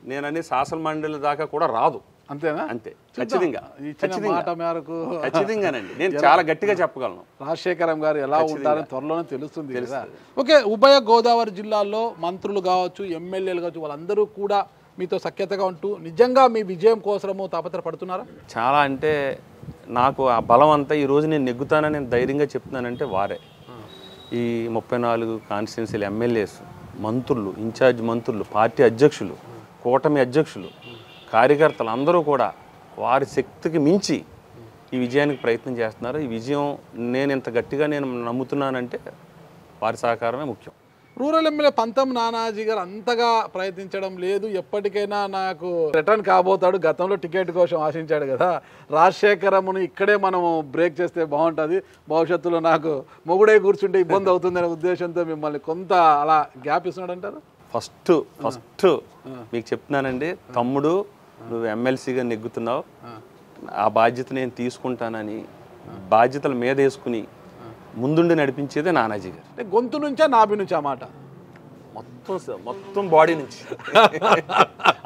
నేననే శాసన మండలి దాకా కూడా రాదు. అంతేనా? అంతే. ఖచ్చితంగానండి. నేను చాలా గట్టిగా చెప్పగలను. రాజశేఖరం గారు ఎలా ఉంటారని త్వరలోనే తెలుస్తుంది కదా. ఓకే, ఉభయ గోదావరి జిల్లాల్లో మంత్రులు కావచ్చు, ఎమ్మెల్యేలు కావచ్చు, వాళ్ళందరూ కూడా మీతో సఖ్యతగా ఉంటూ నిజంగా మీ విజయం కోసము తాపత్రపడుతున్నారా? చాలా అంటే నాకు ఆ బలం అంతా ఈరోజు నేను నెగ్గుతానని నేను ధైర్యంగా చెప్తున్నానంటే వారే. ఈ 34 కాన్స్టిట్యున్సీలు ఎమ్మెల్యేస్, మంత్రులు, ఇన్ఛార్జ్ మంత్రులు, పార్టీ అధ్యక్షులు, కూటమి అధ్యక్షులు, కార్యకర్తలు అందరూ కూడా వారి శక్తికి మించి ఈ విజయానికి ప్రయత్నం చేస్తున్నారు. ఈ విజయం నేను ఇంత గట్టిగా నేను నమ్ముతున్నానంటే వారి సహకారమే ముఖ్యం. రూరల్ ఎమ్మెల్యే పంతం నానాజీ గారు అంతగా ప్రయత్నించడం లేదు. ఎప్పటికైనా నాకు రిటర్న్ కాబోతాడు, గతంలో టికెట్ కోసం ఆశించాడు కదా, రాజశేఖరమును ఇక్కడే మనం బ్రేక్ చేస్తే బాగుంటుంది, భవిష్యత్తులో నాకు మొగుడే కూర్చుంటే ఇబ్బంది అవుతుందనే ఉద్దేశంతో మిమ్మల్ని కొంత అలా గ్యాప్ ఇస్తున్నాడు అంటారు. ఫస్ట్ మీకు చెప్తున్నానండి, తమ్ముడు నువ్వు ఎమ్మెల్సీగా నెగ్గుతున్నావు, ఆ బాధ్యత నేను తీసుకుంటానని బాధ్యతల మీద వేసుకుని ముందుండి నడిపించేదే నానాజీ గారు. అంటే గొంతు నుంచా నాభి నుంచా మాట? మొత్తం బాడీ నుంచి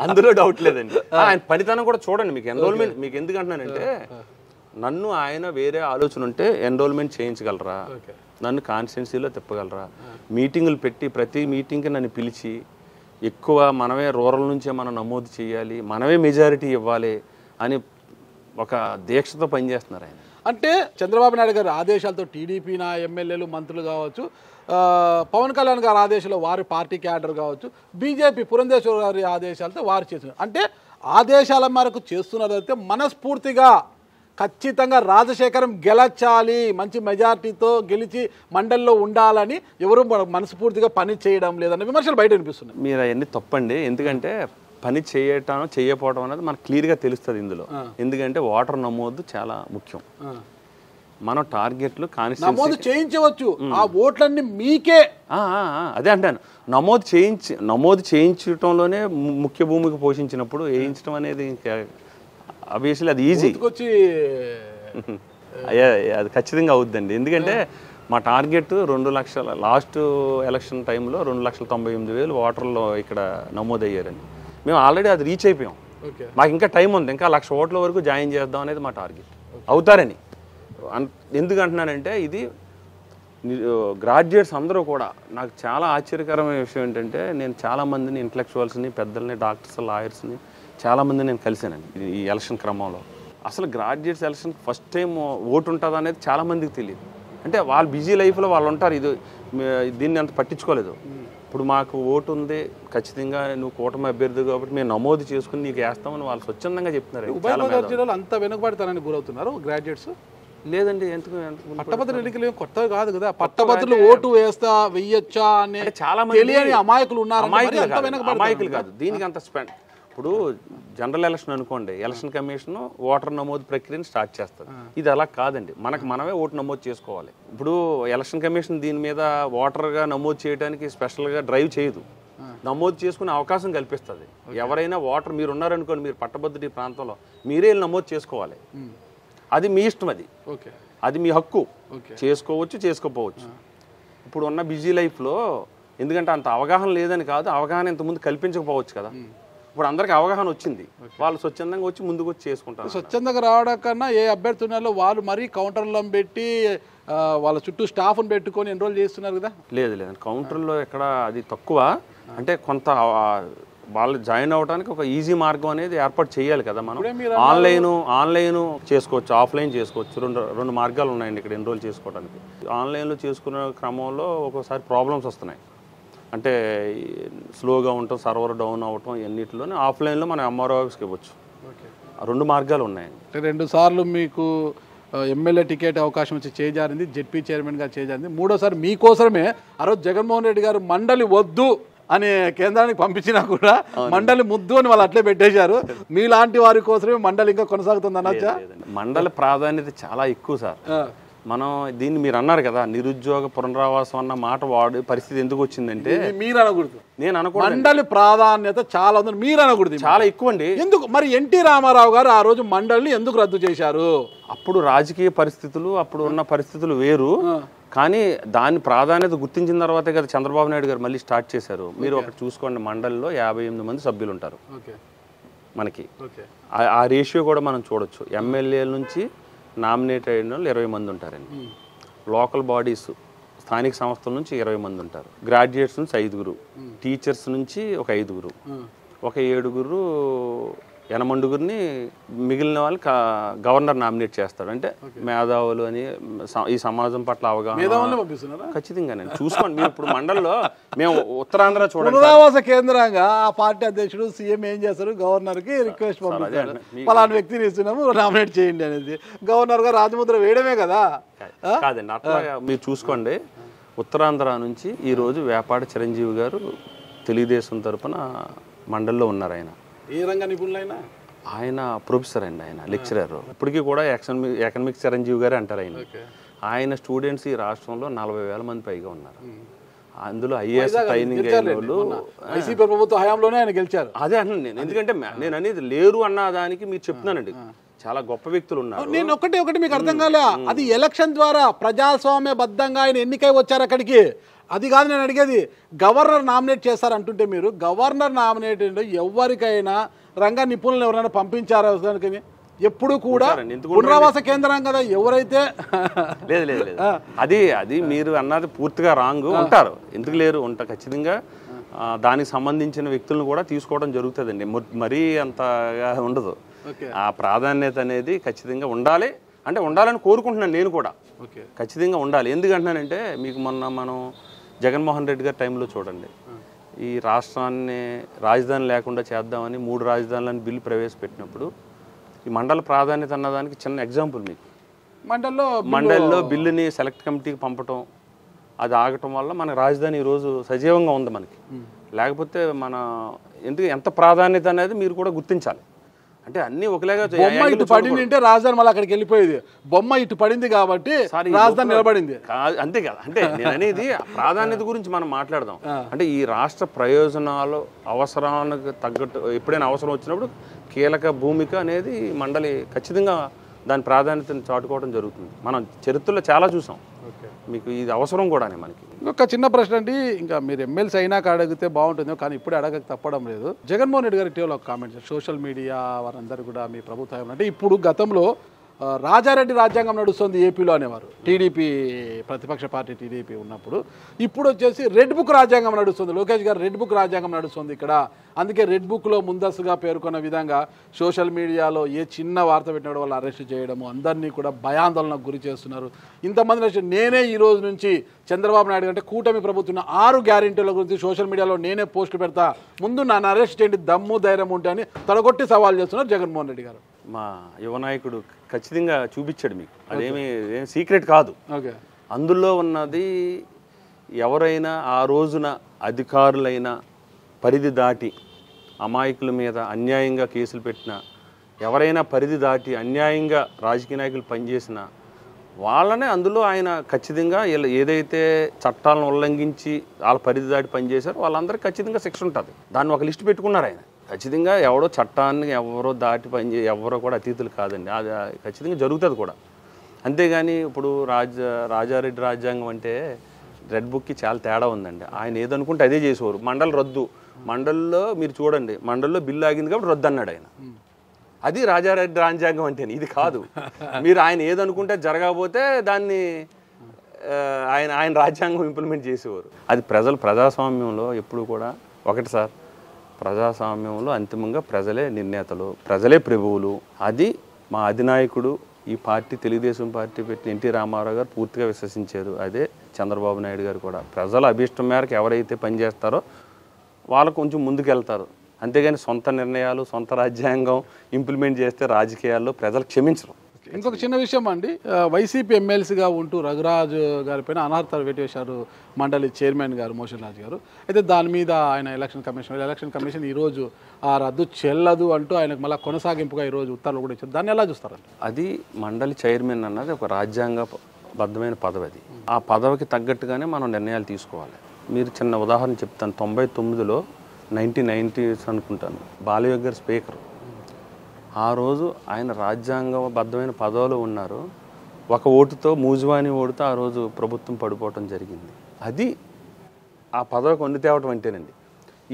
అందులో డౌట్ లేదండి. ఆయన పనితనం కూడా చూడండి. మీకు ఎన్రోల్మెంట్ మీకు ఎందుకు అంటున్నానంటే, నన్ను ఆయన వేరే ఆలోచన ఉంటే ఎన్రోల్మెంట్ చేయించగలరా, నన్ను కాన్స్టిట్యున్సీలో తిప్పగలరా, మీటింగులు పెట్టి ప్రతి మీటింగ్కి నన్ను పిలిచి ఎక్కువ మనమే రూరల్ నుంచే మనం నమోదు చేయాలి, మనమే మెజారిటీ ఇవ్వాలి అని ఒక దీక్షతో పనిచేస్తున్నారు ఆయన. అంటే చంద్రబాబు నాయుడు గారి ఆదేశాలతో టీడీపీ నా ఎమ్మెల్యేలు, మంత్రులు కావచ్చు, పవన్ కళ్యాణ్ గారి ఆదేశాలు వారి పార్టీ క్యాడర్ కావచ్చు, బీజేపీ పురంధేశ్వర్ గారి ఆదేశాలతో వారు చేస్తున్నారు. అంటే ఆదేశాల మేరకు చేస్తున్నదైతే మనస్ఫూర్తిగా ఖచ్చితంగా రాజశేఖరం గెలచాలి, మంచి మెజార్టీతో గెలిచి మండలిలో ఉండాలని ఎవరు మనస్ఫూర్తిగా పని చేయడం లేదన్న విమర్శలు బయట వినిపిస్తున్నాయి. మీరు అవన్నీ తప్పండి. ఎందుకంటే పని చేయకపోవడం అనేది మనకు క్లియర్గా తెలుస్తుంది ఇందులో. ఎందుకంటే ఓటర్ నమోదు చాలా ముఖ్యం. మనం టార్గెట్లు నమోదు చేయించవచ్చు, ఆ ఓట్లన్నీ మీకే. అదే అంటాను, నమోదు చేయించడంలోనే ముఖ్య భూమికి పోషించినప్పుడు వేయించడం అనేది ఆబ్వియస్లీ అది ఈజీ, అది ఖచ్చితంగా అవుద్దండి. ఎందుకంటే మా టార్గెట్ 2 లక్షల, లాస్ట్ ఎలక్షన్ టైంలో 2,98,000 ఓటర్లు ఇక్కడ నమోదయ్యారని. మేము ఆల్రెడీ అది రీచ్ అయిపోయాం. మాకు ఇంకా టైం ఉంది, ఇంకా 1,00,000 ఓట్ల వరకు జాయిన్ చేద్దాం అనేది మా టార్గెట్. అవుతారని ఎందుకు అంటున్నానంటే, ఇది గ్రాడ్యుయేట్స్ అందరూ కూడా, నాకు చాలా ఆశ్చర్యకరమైన విషయం ఏంటంటే, నేను చాలామందిని ఇంటలెక్చువల్స్ని, పెద్దల్ని, డాక్టర్స్, లాయర్స్ని చాలామంది నేను కలిశానండి ఈ ఎలక్షన్ క్రమంలో. అసలు graduates election first time vote ఉంటుంది అనేది చాలామందికి తెలియదు. అంటే వాళ్ళు బిజీ లైఫ్లో వాళ్ళు ఉంటారు, దీన్ని అంత పట్టించుకోలేదు. ఇప్పుడు మాకు ఓటు ఉంది, ఖచ్చితంగా నువ్వు కూటమి అభ్యర్థి కాబట్టి మేము నమోదు చేసుకుని నీకు వేస్తామని వాళ్ళు స్వచ్ఛందంగా చెప్తున్నారు. జిల్లాలో అంత వెనుకబడతారని గురవుతున్నారు గ్రాడ్యుయేట్స్. లేదండి, ఎందుకు పట్టభద్రులు ఎన్నికలు కొత్తగా కాదు కదా, పట్టభద్రులు ఓటు వెయ్యొచ్చా అని చాలా మంది అమాయకులు ఉన్నారు. అమాయకులు కాదు, దీనికి అంత స్పెండ్. ఇప్పుడు జనరల్ ఎలక్షన్ అనుకోండి, ఎలక్షన్ కమిషన్ ఓటర్ నమోదు ప్రక్రియను స్టార్ట్ చేస్తారు. ఇది అలా కాదండి, మనమే ఓటు నమోదు చేసుకోవాలి. ఇప్పుడు ఎలక్షన్ కమిషన్ దీని మీద ఓటర్గా నమోదు చేయడానికి స్పెషల్గా డ్రైవ్ చేయదు, నమోదు చేసుకునే అవకాశం కల్పిస్తుంది. ఎవరైనా ఓటర్ మీరు ఉన్నారనుకోండి, మీరు పట్టభద్రుడి ప్రాంతంలో మీరే నమోదు చేసుకోవాలి. అది మీ ఇష్టం, అది మీ హక్కు. చేసుకోవచ్చు, చేసుకోపోవచ్చు. ఇప్పుడు ఉన్న బిజీ లైఫ్లో, ఎందుకంటే అంత అవగాహన లేదని కాదు, అవగాహన ఇంతకుముందు కల్పించకపోవచ్చు కదా. ఇప్పుడు అందరికి అవగాహన వచ్చింది, వాళ్ళు స్వచ్ఛందంగా వచ్చి ముందుకు వచ్చి చేసుకుంటారు. స్వచ్ఛందంగా రావడం కన్నా ఏ అభ్యర్థి ఉన్నారో వాళ్ళు మరీ కౌంటర్లను పెట్టి వాళ్ళ చుట్టూ స్టాఫ్ను పెట్టుకొని ఎన్రోల్ చేస్తున్నారు కదా. లేదు, కౌంటర్లో ఎక్కడ అది తక్కువ. అంటే కొంత వాళ్ళు జాయిన్ అవ్వడానికి ఒక ఈజీ మార్గం అనేది ఏర్పాటు చేయాలి కదా. మనం ఆన్లైన్ చేసుకోవచ్చు, ఆఫ్లైన్ చేసుకోవచ్చు. రెండు మార్గాలు ఉన్నాయండి ఇక్కడ ఎన్రోల్ చేసుకోవడానికి. ఆన్లైన్లో చేసుకునే క్రమంలో ఒక్కోసారి ప్రాబ్లమ్స్ వస్తున్నాయి, అంటే స్లోగా ఉండటం, సర్వర్ డౌన్ అవ్వటం, ఎన్నిటిలోనే ఆఫ్లైన్లో మనం ఎంఆర్ఓ ఆఫీస్కి ఇవ్వచ్చు. 2 మార్గాలు ఉన్నాయి. 2 సార్లు మీకు ఎమ్మెల్యే టికెట్ అవకాశం వచ్చి చేజారింది, జెడ్పీ చైర్మన్గా చేజారింది. 3వసారి మీకోసమే ఆ రోజు జగన్మోహన్ రెడ్డి గారు మండలి వద్దు అని కేంద్రానికి పంపించినా కూడా మండలి ముద్దు అని వాళ్ళు అట్లే పెట్టేశారు. మీలాంటి వారి కోసమే మండలి ఇంకా కొనసాగుతుంది అనొచ్చా? మండలి ప్రాధాన్యత చాలా ఎక్కువ సార్. మనం దీన్ని మీరు అన్నారు కదా, నిరుద్యోగ పునరావాసం అన్న మాట వాడే పరిస్థితి ఎందుకు వచ్చిందంటే, మీరు అనకూడదు, నేను అనుకో, మండలి ప్రాధాన్యత చాలా ఉంది, మీరు అనకూడదు, చాలా ఎక్కువ అండి. ఎందుకు మరి ఎన్టీ రామారావు గారు ఆ రోజు మండలిని ఎందుకు రద్దు చేశారు? అప్పుడు రాజకీయ పరిస్థితులు, అప్పుడు ఉన్న పరిస్థితులు వేరు. కానీ దాని ప్రాధాన్యత గుర్తించిన తర్వాతే కదా చంద్రబాబు నాయుడు గారు మళ్ళీ స్టార్ట్ చేశారు. మీరు ఒకటి చూసుకోండి, మండలిలో 58 మంది సభ్యులు ఉంటారు మనకి. ఆ రేషియో కూడా మనం చూడొచ్చు. ఎమ్మెల్యేల నుంచి నామినేట్ అయిన వాళ్ళు 20 మంది ఉంటారండి. లోకల్ బాడీస్, స్థానిక సంస్థల నుంచి 20 మంది ఉంటారు. గ్రాడ్యుయేట్స్ నుంచి 5గురు, టీచర్స్ నుంచి ఒక 5గురు, ఒక 7 8 మిగిలిన వాళ్ళు గవర్నర్ నామినేట్ చేస్తాడు. అంటే మేధావులు అని ఈ సమాజం పట్ల అవగాహన ఖచ్చితంగా నేను చూసుకోండి. మీరు ఇప్పుడు మండలిలో మేము ఉత్తరాంధ్ర చూడండి, పునరావాస కేంద్రంగా ఆ పార్టీ అధ్యక్షుడు సీఎం ఏం చేస్తారు, గవర్నర్కి రిక్వెస్ట్ పంపిస్తారు, పలానా వ్యక్తిని ఇస్తున్నాము నామినేట్ చేయండి అనేది. గవర్నర్ గారు రాజముద్ర వేయడమే కదా. కాదండి, అట్లా మీరు చూసుకోండి. ఉత్తరాంధ్ర నుంచి ఈరోజు వేపాడ చిరంజీవి గారు తెలుగుదేశం తరఫున మండలిలో ఉన్నారు. ఆయన ఏ రంగ నిపుణులైనా ఆయన ప్రొఫెసర్ అండి, ఆయన లెక్చరర్. ఇప్పటికీ కూడా ఎకనామిక్స్ చిరంజీవి గారు అంటారు ఆయన. ఆయన స్టూడెంట్స్ ఈ రాష్ట్రంలో 40,000 మంది పైగా ఉన్నారు. అందులో ఐఏఎస్ ట్రైనింగ్ అయిన వాళ్ళు వైసీపీ ప్రభుత్వ హయాంలోనే ఆయన గెలిచారు. అదే అంటున్నాను నేను. ఎందుకంటే నేను అనేది లేరు అన్న దానికి మీరు చెప్తున్నానండి, చాలా గొప్ప వ్యక్తులు ఉన్నారు. నేను ఒకటి మీకు అర్థం కాలే, అది ఎలక్షన్ ద్వారా ప్రజాస్వామ్యబద్ధంగా ఆయన ఎన్నికై వచ్చారు అక్కడికి. అది కాదు నేను అడిగేది. గవర్నర్ నామినేట్ చేస్తారు అంటుంటే మీరు గవర్నర్ నామినేట్ ఎవరికైనా రంగ నిపుణులను ఎవరైనా పంపించారా? ఎప్పుడు కూడా పునరావాస కేంద్రం కదా ఎవరైతే. లేదు అది మీరు అన్నది పూర్తిగా రాంగ్. ఉంటారు, ఎందుకు లేరు, ఉంటారు ఖచ్చితంగా. దానికి సంబంధించిన వ్యక్తులను కూడా తీసుకోవడం జరుగుతుందండి. మరీ అంతగా ఉండదు. ఆ ప్రాధాన్యత అనేది ఖచ్చితంగా ఉండాలి. అంటే ఉండాలని కోరుకుంటున్నాను నేను కూడా, ఖచ్చితంగా ఉండాలి. ఎందుకంటున్నానంటే మీకు మనం జగన్మోహన్ రెడ్డి గారి టైంలో చూడండి, ఈ రాష్ట్రాన్ని రాజధాని లేకుండా చేద్దామని 3 రాజధానులని బిల్లు ప్రవేశపెట్టినప్పుడు ఈ మండల ప్రాధాన్యత అన్నదానికి చిన్న ఎగ్జాంపుల్ మీకు. మండలిలో బిల్లుని సెలెక్ట్ కమిటీకి పంపటం, అది ఆగటం వల్ల మన రాజధాని ఈరోజు సజీవంగా ఉంది మనకి. లేకపోతే ఎందుకు ఎంత ప్రాధాన్యత అనేది మీరు కూడా గుర్తించాలి. అంటే అన్ని ఒకలాగా బొమ్మ ఇటు పడింది అంటే రాజధాని మళ్ళీ అక్కడికి వెళ్ళిపోయేది. బొమ్మ ఇటు పడింది కాబట్టి రాజధాని నిలబడింది. అంతే కదా. అంటే నేను అనేది ప్రాధాన్యత గురించి మనం మాట్లాడదాం. అంటే ఈ రాష్ట్ర ప్రయోజనాలు అవసరానికి తగ్గట్టు ఎప్పుడైనా అవసరం వచ్చినప్పుడు కీలక భూమిక అనేది మండలి ఖచ్చితంగా దాని ప్రాధాన్యతను చాటుకోవడం జరుగుతుంది. మనం చరిత్రలో చాలా చూసాం. మీకు ఇది అవసరం కూడానే మనకి. ఒక చిన్న ప్రశ్న అండి, ఇంకా మీరు ఎమ్మెల్సీ అయినాక అడిగితే బాగుంటుంది, కానీ ఇప్పుడే అడగక తప్పడం లేదు. జగన్మోహన్ రెడ్డి గారి ఇటీవల ఒక కామెంట్, సోషల్ మీడియా వారందరూ కూడా మీ ప్రభుత్వం అంటే ఇప్పుడు గతంలో రాజారెడ్డి రాజ్యాంగం నడుస్తుంది ఏపీలో అనేవారు, టీడీపీ ప్రతిపక్ష పార్టీ టీడీపీ ఉన్నప్పుడు. ఇప్పుడు వచ్చేసి రెడ్ బుక్ రాజ్యాంగం నడుస్తుంది, లోకేష్ గారు రెడ్ బుక్ రాజ్యాంగం నడుస్తుంది ఇక్కడ. అందుకే రెడ్ బుక్లో ముందస్తుగా పేర్కొన్న విధంగా సోషల్ మీడియాలో ఏ చిన్న వార్త పెట్టిన వాళ్ళు అరెస్ట్ చేయడము, అందరినీ కూడా భయాందోళనకు గురి చేస్తున్నారు. ఇంతమంది నేనే ఈ రోజు నుంచి చంద్రబాబు నాయుడు అంటే కూటమి ప్రభుత్వం 6 గ్యారెంటీల గురించి సోషల్ మీడియాలో నేనే పోస్ట్ పెడతా, ముందు నన్ను అరెస్ట్ చేయండి, దమ్ము ధైర్యం ఉంటే అని తొడగొట్టి సవాల్ చేస్తున్నారు జగన్మోహన్ రెడ్డి గారు. మా యువ నాయకుడు ఖచ్చితంగా చూపించాడు మీకు, అదేమి సీక్రెట్ కాదు. అందులో ఉన్నది ఎవరైనా ఆ రోజున అధికారులైనా పరిధి దాటి అమాయకుల మీద అన్యాయంగా కేసులు పెట్టినా, ఎవరైనా పరిధి దాటి అన్యాయంగా రాజకీయ నాయకులు పనిచేసినా వాళ్ళనే అందులో ఆయన ఖచ్చితంగా ఏదైతే చట్టాలను ఉల్లంఘించి వాళ్ళ పరిధి దాటి పనిచేశారో వాళ్ళందరికీ ఖచ్చితంగా శిక్ష ఉంటుంది. దాన్ని ఒక లిస్టు పెట్టుకున్నారు ఆయన. ఖచ్చితంగా ఎవడో చట్టాన్ని ఎవరో దాటి ఎవరో కూడా అతీతులు కాదండి, అది ఖచ్చితంగా జరుగుతుంది కూడా. అంతేగాని ఇప్పుడు రాజారెడ్డి రాజ్యాంగం అంటే రెడ్ బుక్కి చాలా తేడా ఉందండి. ఆయన ఏదనుకుంటే అదే చేసేవారు. మండలి రద్దు, మండలిలో మీరు చూడండి, మండలిలో బిల్లు ఆగింది కాబట్టి రద్దు అన్నాడు ఆయన. అది రాజారెడ్డి రాజ్యాంగం అంటే, ఇది కాదు. మీరు ఆయన ఏదనుకుంటే జరగకపోతే దాన్ని ఆయన రాజ్యాంగం ఇంప్లిమెంట్ చేసేవారు. అది ప్రజాస్వామ్యంలో ఎప్పుడు కూడా ఒకటి సార్, ప్రజాస్వామ్యంలో అంతిమంగా ప్రజలే నిర్ణేతలు, ప్రజలే ప్రభువులు. అది మా అధినాయకుడు ఈ పార్టీ తెలుగుదేశం పార్టీ పెట్టిన ఎన్టీ రామారావు గారు పూర్తిగా విశ్వసించారు. అదే చంద్రబాబు నాయుడు గారు కూడా. ప్రజల అభిష్టం మేరకు ఎవరైతే పనిచేస్తారో వాళ్ళు కొంచెం ముందుకెళ్తారు. అంతేగాని సొంత నిర్ణయాలు, సొంత రాజ్యాంగం ఇంప్లిమెంట్ చేస్తే రాజకీయాల్లో ప్రజలు క్షమించరు. ఇంకొక చిన్న విషయం అండి, వైసీపీ ఎమ్మెల్సీగా ఉంటూ రఘురాజు గారి పైన అనర్హత వేటేశారు మండలి చైర్మన్ గారు మోషన్ రాజు గారు. అయితే దాని మీద ఆయన ఎలక్షన్ కమిషన్ ఈరోజు ఆ రద్దు చెల్లదు అంటూ ఆయనకు మళ్ళీ కొనసాగింపుగా ఈరోజు ఉత్తర్వులు కూడా ఇచ్చారు. దాన్ని ఎలా చూస్తారండి? అది మండలి చైర్మన్ అన్నది ఒక రాజ్యాంగబద్ధమైన పదవి. అది ఆ పదవికి తగ్గట్టుగానే మనం నిర్ణయాలు తీసుకోవాలి. మీరు చిన్న ఉదాహరణ చెప్తాను. 99లో 1990s అనుకుంటాను, బాలయోగి గారు స్పీకర్. ఆ రోజు ఆయన రాజ్యాంగబద్ధమైన పదవిలో ఉన్నారు. ఒక ఓటుతో, మూజువాని ఓటుతో ఆ రోజు ప్రభుత్వం పడిపోవటం జరిగింది. అది ఆ పదవికి వండి తేవటం అంటేనండి.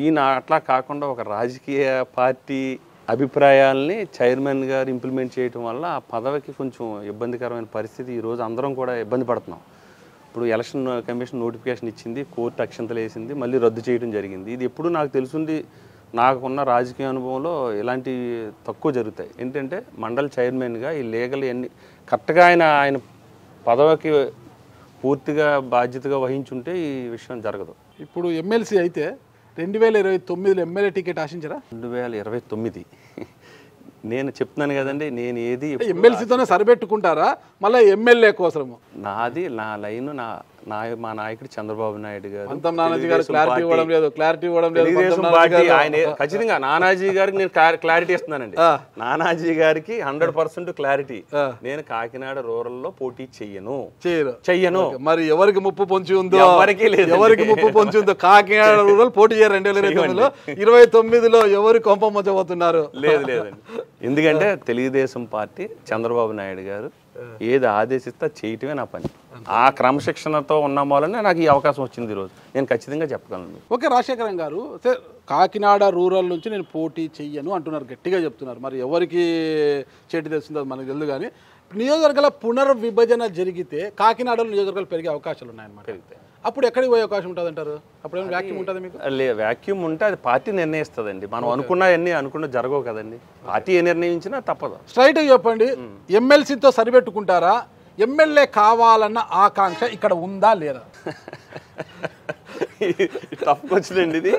ఈయన అట్లా కాకుండా ఒక రాజకీయ పార్టీ అభిప్రాయాల్ని చైర్మన్ గారు ఇంప్లిమెంట్ చేయటం వల్ల ఆ పదవికి కొంచెం ఇబ్బందికరమైన పరిస్థితి. ఈరోజు అందరం కూడా ఇబ్బంది పడుతున్నాం. ఇప్పుడు ఎలక్షన్ కమిషన్ నోటిఫికేషన్ ఇచ్చింది, కోర్టు అక్షంతలు వేసింది, మళ్ళీ రద్దు చేయడం జరిగింది. ఇది ఎప్పుడు నాకు తెలుసుంది నాకున్న రాజకీయ అనుభవంలో ఇలాంటివి తక్కువ జరుగుతాయి. ఏంటంటే మండలి చైర్మన్గా ఈ లీగల్ అన్ని కరెక్ట్గా ఆయన పదవికి పూర్తిగా బాధ్యతగా వహించుంటే ఈ విషయం జరగదు. ఇప్పుడు ఎమ్మెల్సీ అయితే 2029లో ఎమ్మెల్యే టికెట్ ఆశించరా? 2029 నేను చెప్తున్నాను కదండి, నేను ఏది ఎమ్మెల్సీతోనే సరిపెట్టుకుంటారా మళ్ళీ ఎమ్మెల్యే కోసము? నాది నా లైన్ మా నాయకుడు చంద్రబాబు నాయుడు గారు. నానాజీ గారు క్లారిటీ ఇవ్వడం లేదు. తెలుగుదేశం పార్టీ ఆయన ఖచ్చితంగా నానాజీ గారికి నేను క్లారిటీ ఇస్తున్నానండి. నానాజీ గారికి 100% క్లారిటీ. నేను కాకినాడ రూరల్లో పోటీ చెయ్యను. మరి ఎవరికి ముప్పు పొంచి ఉందో? ఎవరికి లేదు. ఎవరికి ముప్పు పొంచి ఉందో? కాకినాడ రూరల్ పోటీ చేయరు 2029లో. 29లో ఎవరు కొంప మొచ్చబోతున్నారు? లేదండి. ఎందుకంటే తెలుగుదేశం పార్టీ చంద్రబాబు నాయుడు గారు ఏది ఆదేశిస్తే చేయటమే నా పని. ఆ క్రమశిక్షణతో ఉన్న వల్లనే నాకు ఈ అవకాశం వచ్చింది ఈరోజు. నేను ఖచ్చితంగా చెప్పగలను. ఓకే, రాజశేఖరం గారు కాకినాడ రూరల్ నుంచి నేను పోటీ చెయ్యను అంటున్నారు, గట్టిగా చెప్తున్నారు. మరి ఎవరికి చేటి తెలుస్తుందో మనకు తెలియదు. కానీ నియోజకవర్గాల పునర్విభజన జరిగితే కాకినాడలో నియోజకవర్గాలు పెరిగే అవకాశాలు ఉన్నాయన్నమాట. పెరిగితే అప్పుడు ఎక్కడికి పోయే అవకాశం ఉంటుంది అంటారు? అప్పుడు ఏమైనా వ్యాక్యూమ్ ఉంటుంది మీకు? వ్యాక్యూమ్ ఉంటే అది పార్టీ నిర్ణయిస్తుందండి. మనం అనుకున్న జరగవు కదండి. పార్టీ ఏ నిర్ణయించినా తప్పదు. స్ట్రైట్గా చెప్పండి, ఎమ్మెల్సీతో సరిపెట్టుకుంటారా? ఎమ్మెల్యే కావాలన్న ఆకాంక్ష ఇక్కడ ఉందా లేదా? తప్పుకొచ్చిందండి ఇది.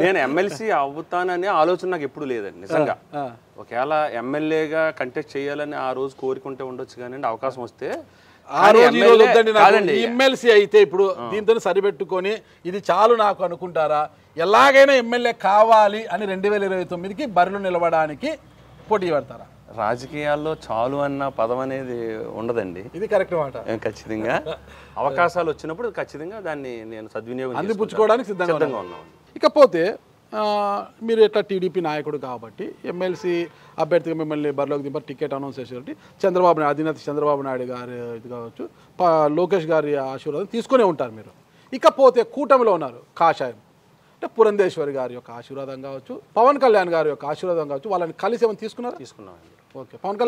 నేను ఎమ్మెల్సీ అవుతాననే ఆలోచన నాకు ఎప్పుడు లేదండి నిజంగా. ఒకవేళ ఎమ్మెల్యేగా కంటెస్ట్ చేయాలని ఆ రోజు కోరుకుంటే ఉండొచ్చు కానీ అవకాశం వస్తే ఎమ్మెల్సీ అయితే ఇప్పుడు దీంతో సరిపెట్టుకొని ఇది చాలు నాకు అనుకుంటారా? ఎలాగైనా ఎమ్మెల్యే కావాలి అని 2029కి బరిలో నిలవడానికి పోటీ పడతారా? రాజకీయాల్లో చాలు అన్న పదం అనేది ఉండదండి. ఇది కరెక్ట్ మాట. ఖచ్చితంగా అవకాశాలు వచ్చినప్పుడు ఖచ్చితంగా దాన్ని నేను సద్వినియోగం అందిపుచ్చుకోవడానికి సిద్ధంగా ఉన్నాను. ఇకపోతే మీరు ఎట్లా టీడీపీ నాయకుడు కాబట్టి ఎమ్మెల్సీ అభ్యర్థిగా మిమ్మల్ని బరిలోకి దింపారు, టికెట్ అనౌన్స్ చేసేటువంటి చంద్రబాబు నాయుడు అధినేత చంద్రబాబు నాయుడు గారి ఇది కావచ్చు, లోకేష్ గారి ఆశీర్వాదం తీసుకునే ఉంటారు మీరు. ఇకపోతే కూటమిలో ఉన్నారు కాషాయం అంటే పురంధేశ్వరి గారి యొక్క ఆశీర్వాదం కావచ్చు, పవన్ కళ్యాణ్ గారి యొక్క ఆశీర్వాదం కావచ్చు, వాళ్ళని కలిసి ఏమైనా తీసుకున్నామండి. ఓకే, పవన్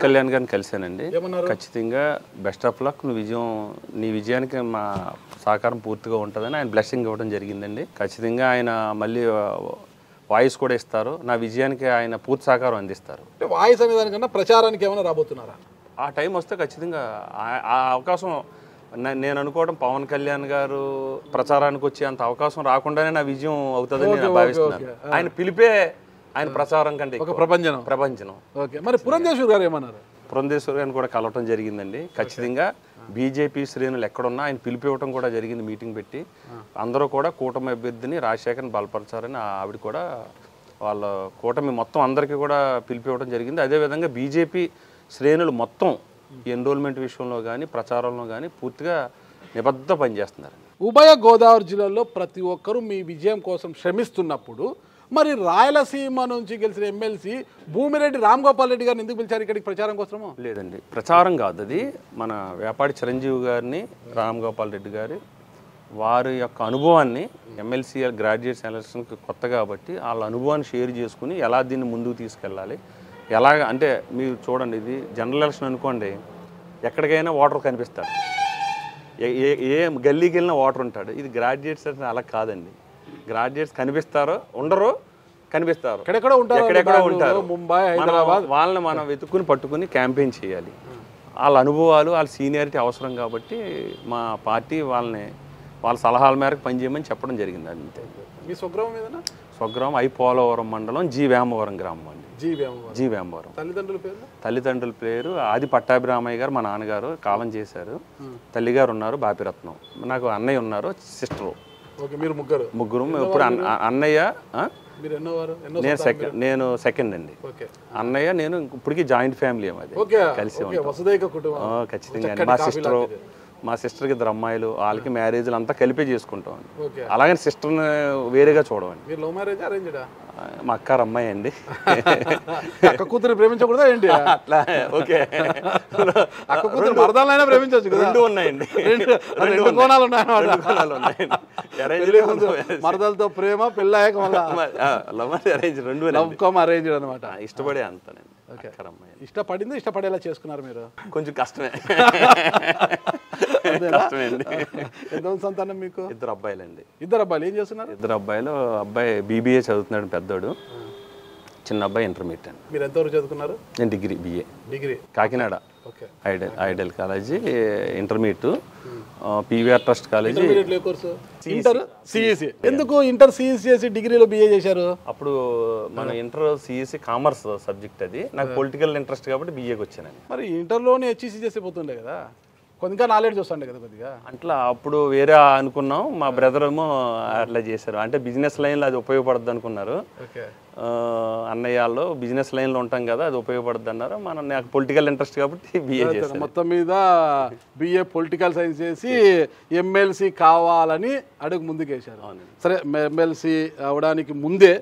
కళ్యాణ్ గారిని కలిశానండి. ఖచ్చితంగా బెస్ట్ ఆఫ్ లక్, నీ విజయానికి మా సహకారం పూర్తిగా ఉంటుందని ఆయన బ్లెస్సింగ్ ఇవ్వడం జరిగిందండి. ఖచ్చితంగా ఆయన మళ్ళీ వాయిస్ కూడా ఇస్తారు. నా విజయానికి ఆయన పూర్తి సహకారం అందిస్తారు. వాయిస్ అనే దానికన్నా ప్రచారానికి ఏమైనా రాబోతున్నారా? ఆ టైం వస్తే ఖచ్చితంగా ఆ అవకాశం నేను అనుకోవడం పవన్ కళ్యాణ్ గారు ప్రచారానికి వచ్చే అంత అవకాశం రాకుండానే నా విజయం అవుతుందని నేను భావిస్తున్నాను. ఆయన పిలిపే ఆయన ప్రచారం కంటే ప్రపంచం. ఓకే, మరి పురంధేశ్వర్ గారు ఏమన్నారు? పురంధేశ్వర్ గారిని కూడా కలవటం జరిగిందండి. ఖచ్చితంగా బీజేపీ శ్రేణులు ఎక్కడున్నా ఆయన పిలిపివ్వటం కూడా జరిగింది. మీటింగ్ పెట్టి అందరూ కూడా కూటమి అభ్యర్థిని రాజశేఖర్ని బలపరచారని ఆవిడ కూడా వాళ్ళ కూటమి మొత్తం అందరికీ కూడా పిలిపివ్వడం జరిగింది. అదేవిధంగా బీజేపీ శ్రేణులు మొత్తం ఎన్రోల్మెంట్ విషయంలో కానీ ప్రచారంలో కానీ పూర్తిగా నిబద్ధ పనిచేస్తున్నారు. ఉభయ గోదావరి జిల్లాలో ప్రతి ఒక్కరూ మీ విజయం కోసం శ్రమిస్తున్నప్పుడు మరి రాయలసీమ నుంచి గెలిచిన ఎమ్మెల్సీ భూమిరెడ్డి రామ్ గోపాల్ రెడ్డి గారిని ఎందుకు పిలిచారు ఇక్కడికి ప్రచారం కోసము? లేదండి, ప్రచారం కాదు. అది మన వేపాడి చిరంజీవి గారిని రామ్ గోపాల్ రెడ్డి గారి వారి యొక్క అనుభవాన్ని ఎమ్మెల్సీ గ్రాడ్యుయేట్స్ ఎలక్షన్కి కొత్త కాబట్టి వాళ్ళ అనుభవాన్ని షేర్ చేసుకుని ఎలా దీన్ని ముందుకు తీసుకెళ్ళాలి, ఎలాగ అంటే మీరు చూడండి, ఇది జనరల్ ఎలక్షన్ అనుకోండి, ఎక్కడికైనా ఓటర్ కనిపిస్తాడు, ఏ గల్లీకి వెళ్ళినా ఓటర్ ఉంటాడు. ఇది గ్రాడ్యుయేట్స్ అంటే అలా కాదండి. గ్రాడ్యుయేట్స్ కనిపిస్తారు, ఉండరు, కనిపిస్తారు, ఎక్కడెక్కడో ఉంటారు. ముంబై, హైదరాబాద్, వాళ్ళని మనం వెతుక్కుని పట్టుకుని క్యాంపెయిన్ చేయాలి. వాళ్ళ అనుభవాలు వాళ్ళ సీనియారిటీ అవసరం కాబట్టి మా పార్టీ వాళ్ళ సలహాల మేరకు పనిచేయమని చెప్పడం జరిగింది. అంతే. మీ స్వగ్రామం ఏదైనా? స్వగ్రామం పోలవరం మండలం జి వేమవరం గ్రామం అండి. జి వేమవరం. తల్లిదండ్రుల పేరు ఆది పట్టాభిరామయ్య గారు, మా నాన్నగారు కాలం చేశారు. తల్లిగారు ఉన్నారు బాపిరత్నం, నాకు అన్నయ్య ఉన్నారు, సిస్టరు. ముగ్గురు. ఇప్పుడు అన్నయ్య నేను సెకండ్ అండి. అన్నయ్య నేను ఇప్పటికీ జాయింట్ ఫ్యామిలీ అది కలిసి ఉంటాం. ఖచ్చితంగా మా సిస్టర్కి 2 అమ్మాయిలు, వాళ్ళకి మ్యారేజ్లు అంతా కలిపే చేసుకుంటాం. అలాగే సిస్టర్ని వేరేగా చూడమండి. మా అక్క అమ్మాయి అండి. అక్క కూతురు ప్రేమించకూడదా ఏంటి? అట్లా ఓకే, అక్క కూతురు మరదాలైనా ప్రేమించవచ్చు కదా? 2 ఉన్నాయండి. 2 కోణాలు ఉన్నాయండి. మరదలతో ప్రేమ, పెళ్ళాక love arrange, 2 love cum arrange అనమాట. ఇష్టపడే అంతానండి. ఇష్టపడింది, ఇష్టపడేలా చేసుకున్నారు మీరు? కొంచెం కష్టమే. కష్టమే అండి. ఎంతమంది సంతానం మీకు? 2 అబ్బాయిలండి. 2 అబ్బాయిలు ఏం చేస్తున్నారు? 2 అబ్బాయిలు. అబ్బాయి BBA చదువుతున్నాడు పెద్దోడు, చిన్న అబ్బాయి ఇంటర్మీడియట్ అండి. మీరు ఎంతవరకు చదువుకున్నారు? నేను degree BA degree Kakinada okay. Idol college intermediate, PVR trust college inter CEC. ఎందుకు ఇంటర్ CEC చేసి డిగ్రీలో BA చేశారు? అప్పుడు మన ఇంటర్ CEC కామర్స్ సబ్జెక్ట్, అది నాకు పొలిటికల్ ఇంట్రెస్ట్ కాబట్టి BAకి వచ్చానండి. మరి ఇంటర్లోనే HEC చేసి పోతుండే కదా, కొంత నాలెడ్జ్ వస్తుండే కదా కొద్దిగా. అట్లా అప్పుడు వేరే అనుకున్నాం, మా బ్రదర్ ఏమో అట్లా చేశారు, అంటే బిజినెస్ లైన్లో అది ఉపయోగపడుద్ది అనుకున్నారు. అన్నయ్యలో బిజినెస్ లైన్లో ఉంటాం కదా, అది ఉపయోగపడుద్ది అన్నారు. నాకు పొలిటికల్ ఇంట్రెస్ట్ కాబట్టి BA చేశాను. మొత్తం మీద BA పొలిటికల్ సైన్స్ చేసి MLC కావాలని అడుగు ముందుకేశారు. సరే, MLC అవడానికి ముందే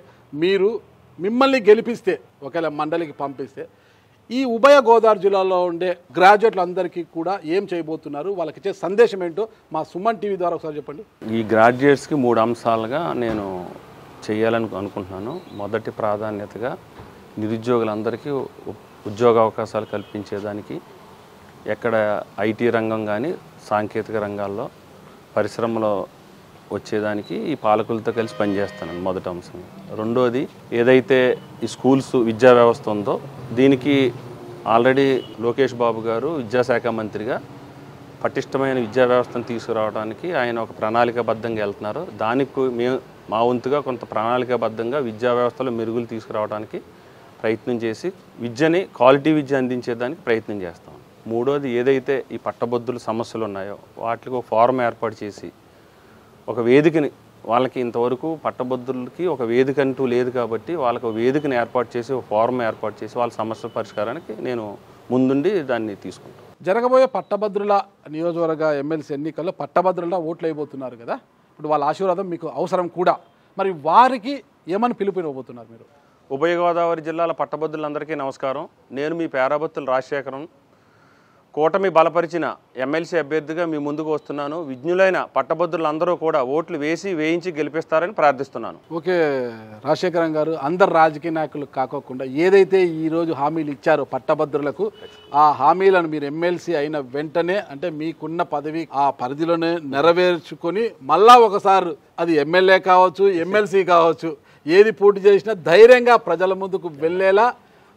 మీరు మిమ్మల్ని గెలిపిస్తే, ఒకవేళ మండలికి పంపిస్తే, ఈ ఉభయ గోదావరి జిల్లాలో ఉండే గ్రాడ్యుయేట్లు అందరికీ కూడా ఏం చేయబోతున్నారు, వాళ్ళకి ఇచ్చే సందేశం ఏంటో మా సుమన్ టీవీ ద్వారా ఒకసారి చెప్పండి. ఈ గ్రాడ్యుయేట్స్కి 3 అంశాలుగా నేను చేయాలని అనుకుంటున్నాను. మొదటి ప్రాధాన్యతగా నిరుద్యోగులందరికీ ఉద్యోగ అవకాశాలు కల్పించేదానికి, ఎక్కడ IT రంగం కానీ సాంకేతిక రంగాల్లో పరిశ్రమలో వచ్చేదానికి ఈ పాలకులతో కలిసి పనిచేస్తాను, మొదటి అంశం. రెండోది, ఏదైతే ఈ స్కూల్స్ విద్యా వ్యవస్థ ఉందో దీనికి ఆల్రెడీ లోకేష్ బాబు గారు విద్యాశాఖ మంత్రిగా పటిష్టమైన విద్యా వ్యవస్థను తీసుకురావడానికి ఆయన ఒక ప్రణాళికాబద్ధంగా వెళ్తున్నారు. దానికి మేము మా వంతుగా కొంత ప్రణాళికాబద్ధంగా విద్యా వ్యవస్థలో మెరుగులు తీసుకురావడానికి ప్రయత్నం చేసి విద్యని క్వాలిటీ విద్య అందించేదానికి ప్రయత్నం చేస్తాం. మూడోది, ఏదైతే ఈ పట్టభద్రుల సమస్యలు ఉన్నాయో వాటికి ఒక ఫోరం ఏర్పాటు చేసి ఒక వేదికని, వాళ్ళకి ఇంతవరకు పట్టభద్రులకి ఒక వేదిక అంటూ లేదు కాబట్టి వాళ్ళకి ఒక వేదికని ఏర్పాటు చేసి, ఒక ఫోరం ఏర్పాటు చేసి వాళ్ళ సమస్యల పరిష్కారానికి నేను ముందుండి దాన్ని తీసుకుంటాను. జరగబోయే పట్టభద్రుల నియోజకవర్గ MLC ఎన్నికల్లో పట్టభద్రుల ఓట్లు అయిపోతున్నారు కదా, ఇప్పుడు వాళ్ళ ఆశీర్వాదం మీకు అవసరం కూడా. మరి వారికి ఏమని పిలుపు ఇవ్వబోతున్నారు మీరు? ఉభయ గోదావరి జిల్లాల పట్టభద్రులందరికీ నమస్కారం. నేను మీ పేరాబత్తుల రాజశేఖరం, కూటమి బలపరిచిన MLC అభ్యర్థిగా మీ ముందుకు వస్తున్నాను. విజ్ఞులైన పట్టభద్రులందరూ కూడా ఓట్లు వేయించి గెలిపిస్తారని ప్రార్థిస్తున్నాను. ఓకే రాజశేఖరం గారు, అందరు రాజకీయ నాయకులు కాకోకుండా ఏదైతే ఈరోజు హామీలు ఇచ్చారో పట్టభద్రులకు, ఆ హామీలను మీరు MLC అయిన వెంటనే, అంటే మీకున్న పదవి ఆ పరిధిలోనే నెరవేర్చుకొని మళ్ళా ఒకసారి అది ఎమ్మెల్యే కావచ్చు, MLC కావచ్చు, ఏది పోటీ చేసినా ధైర్యంగా ప్రజల ముందుకు వెళ్ళేలా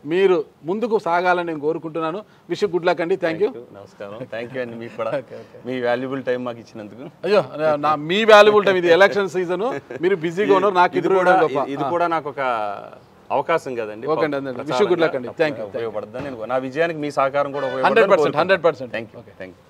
మీరు ముందుకు సాగాలని నేను కోరుకుంటున్నాను. విష్ గుడ్ లక్ అండి. Thank you. నమస్కారం. థ్యాంక్ యూ అండి. మీకు కూడా మీ వాల్యుబుల్ టైం మాకు ఇచ్చినందుకు. అయ్యో, మీ వాల్యుబుల్ టైం, ఇది ఎలక్షన్ సీజన్, మీరు బిజీగా ఉన్నారు, నాకు ఇది కూడా నాకు ఒక అవకాశం కదండి. ఓకే అండి, విష్ గుడ్ లక్ అండి. Thank you. ఉపయోగపడుతుంది. నా విజయానికి మీ సహకారం కూడా 100%. Thank you.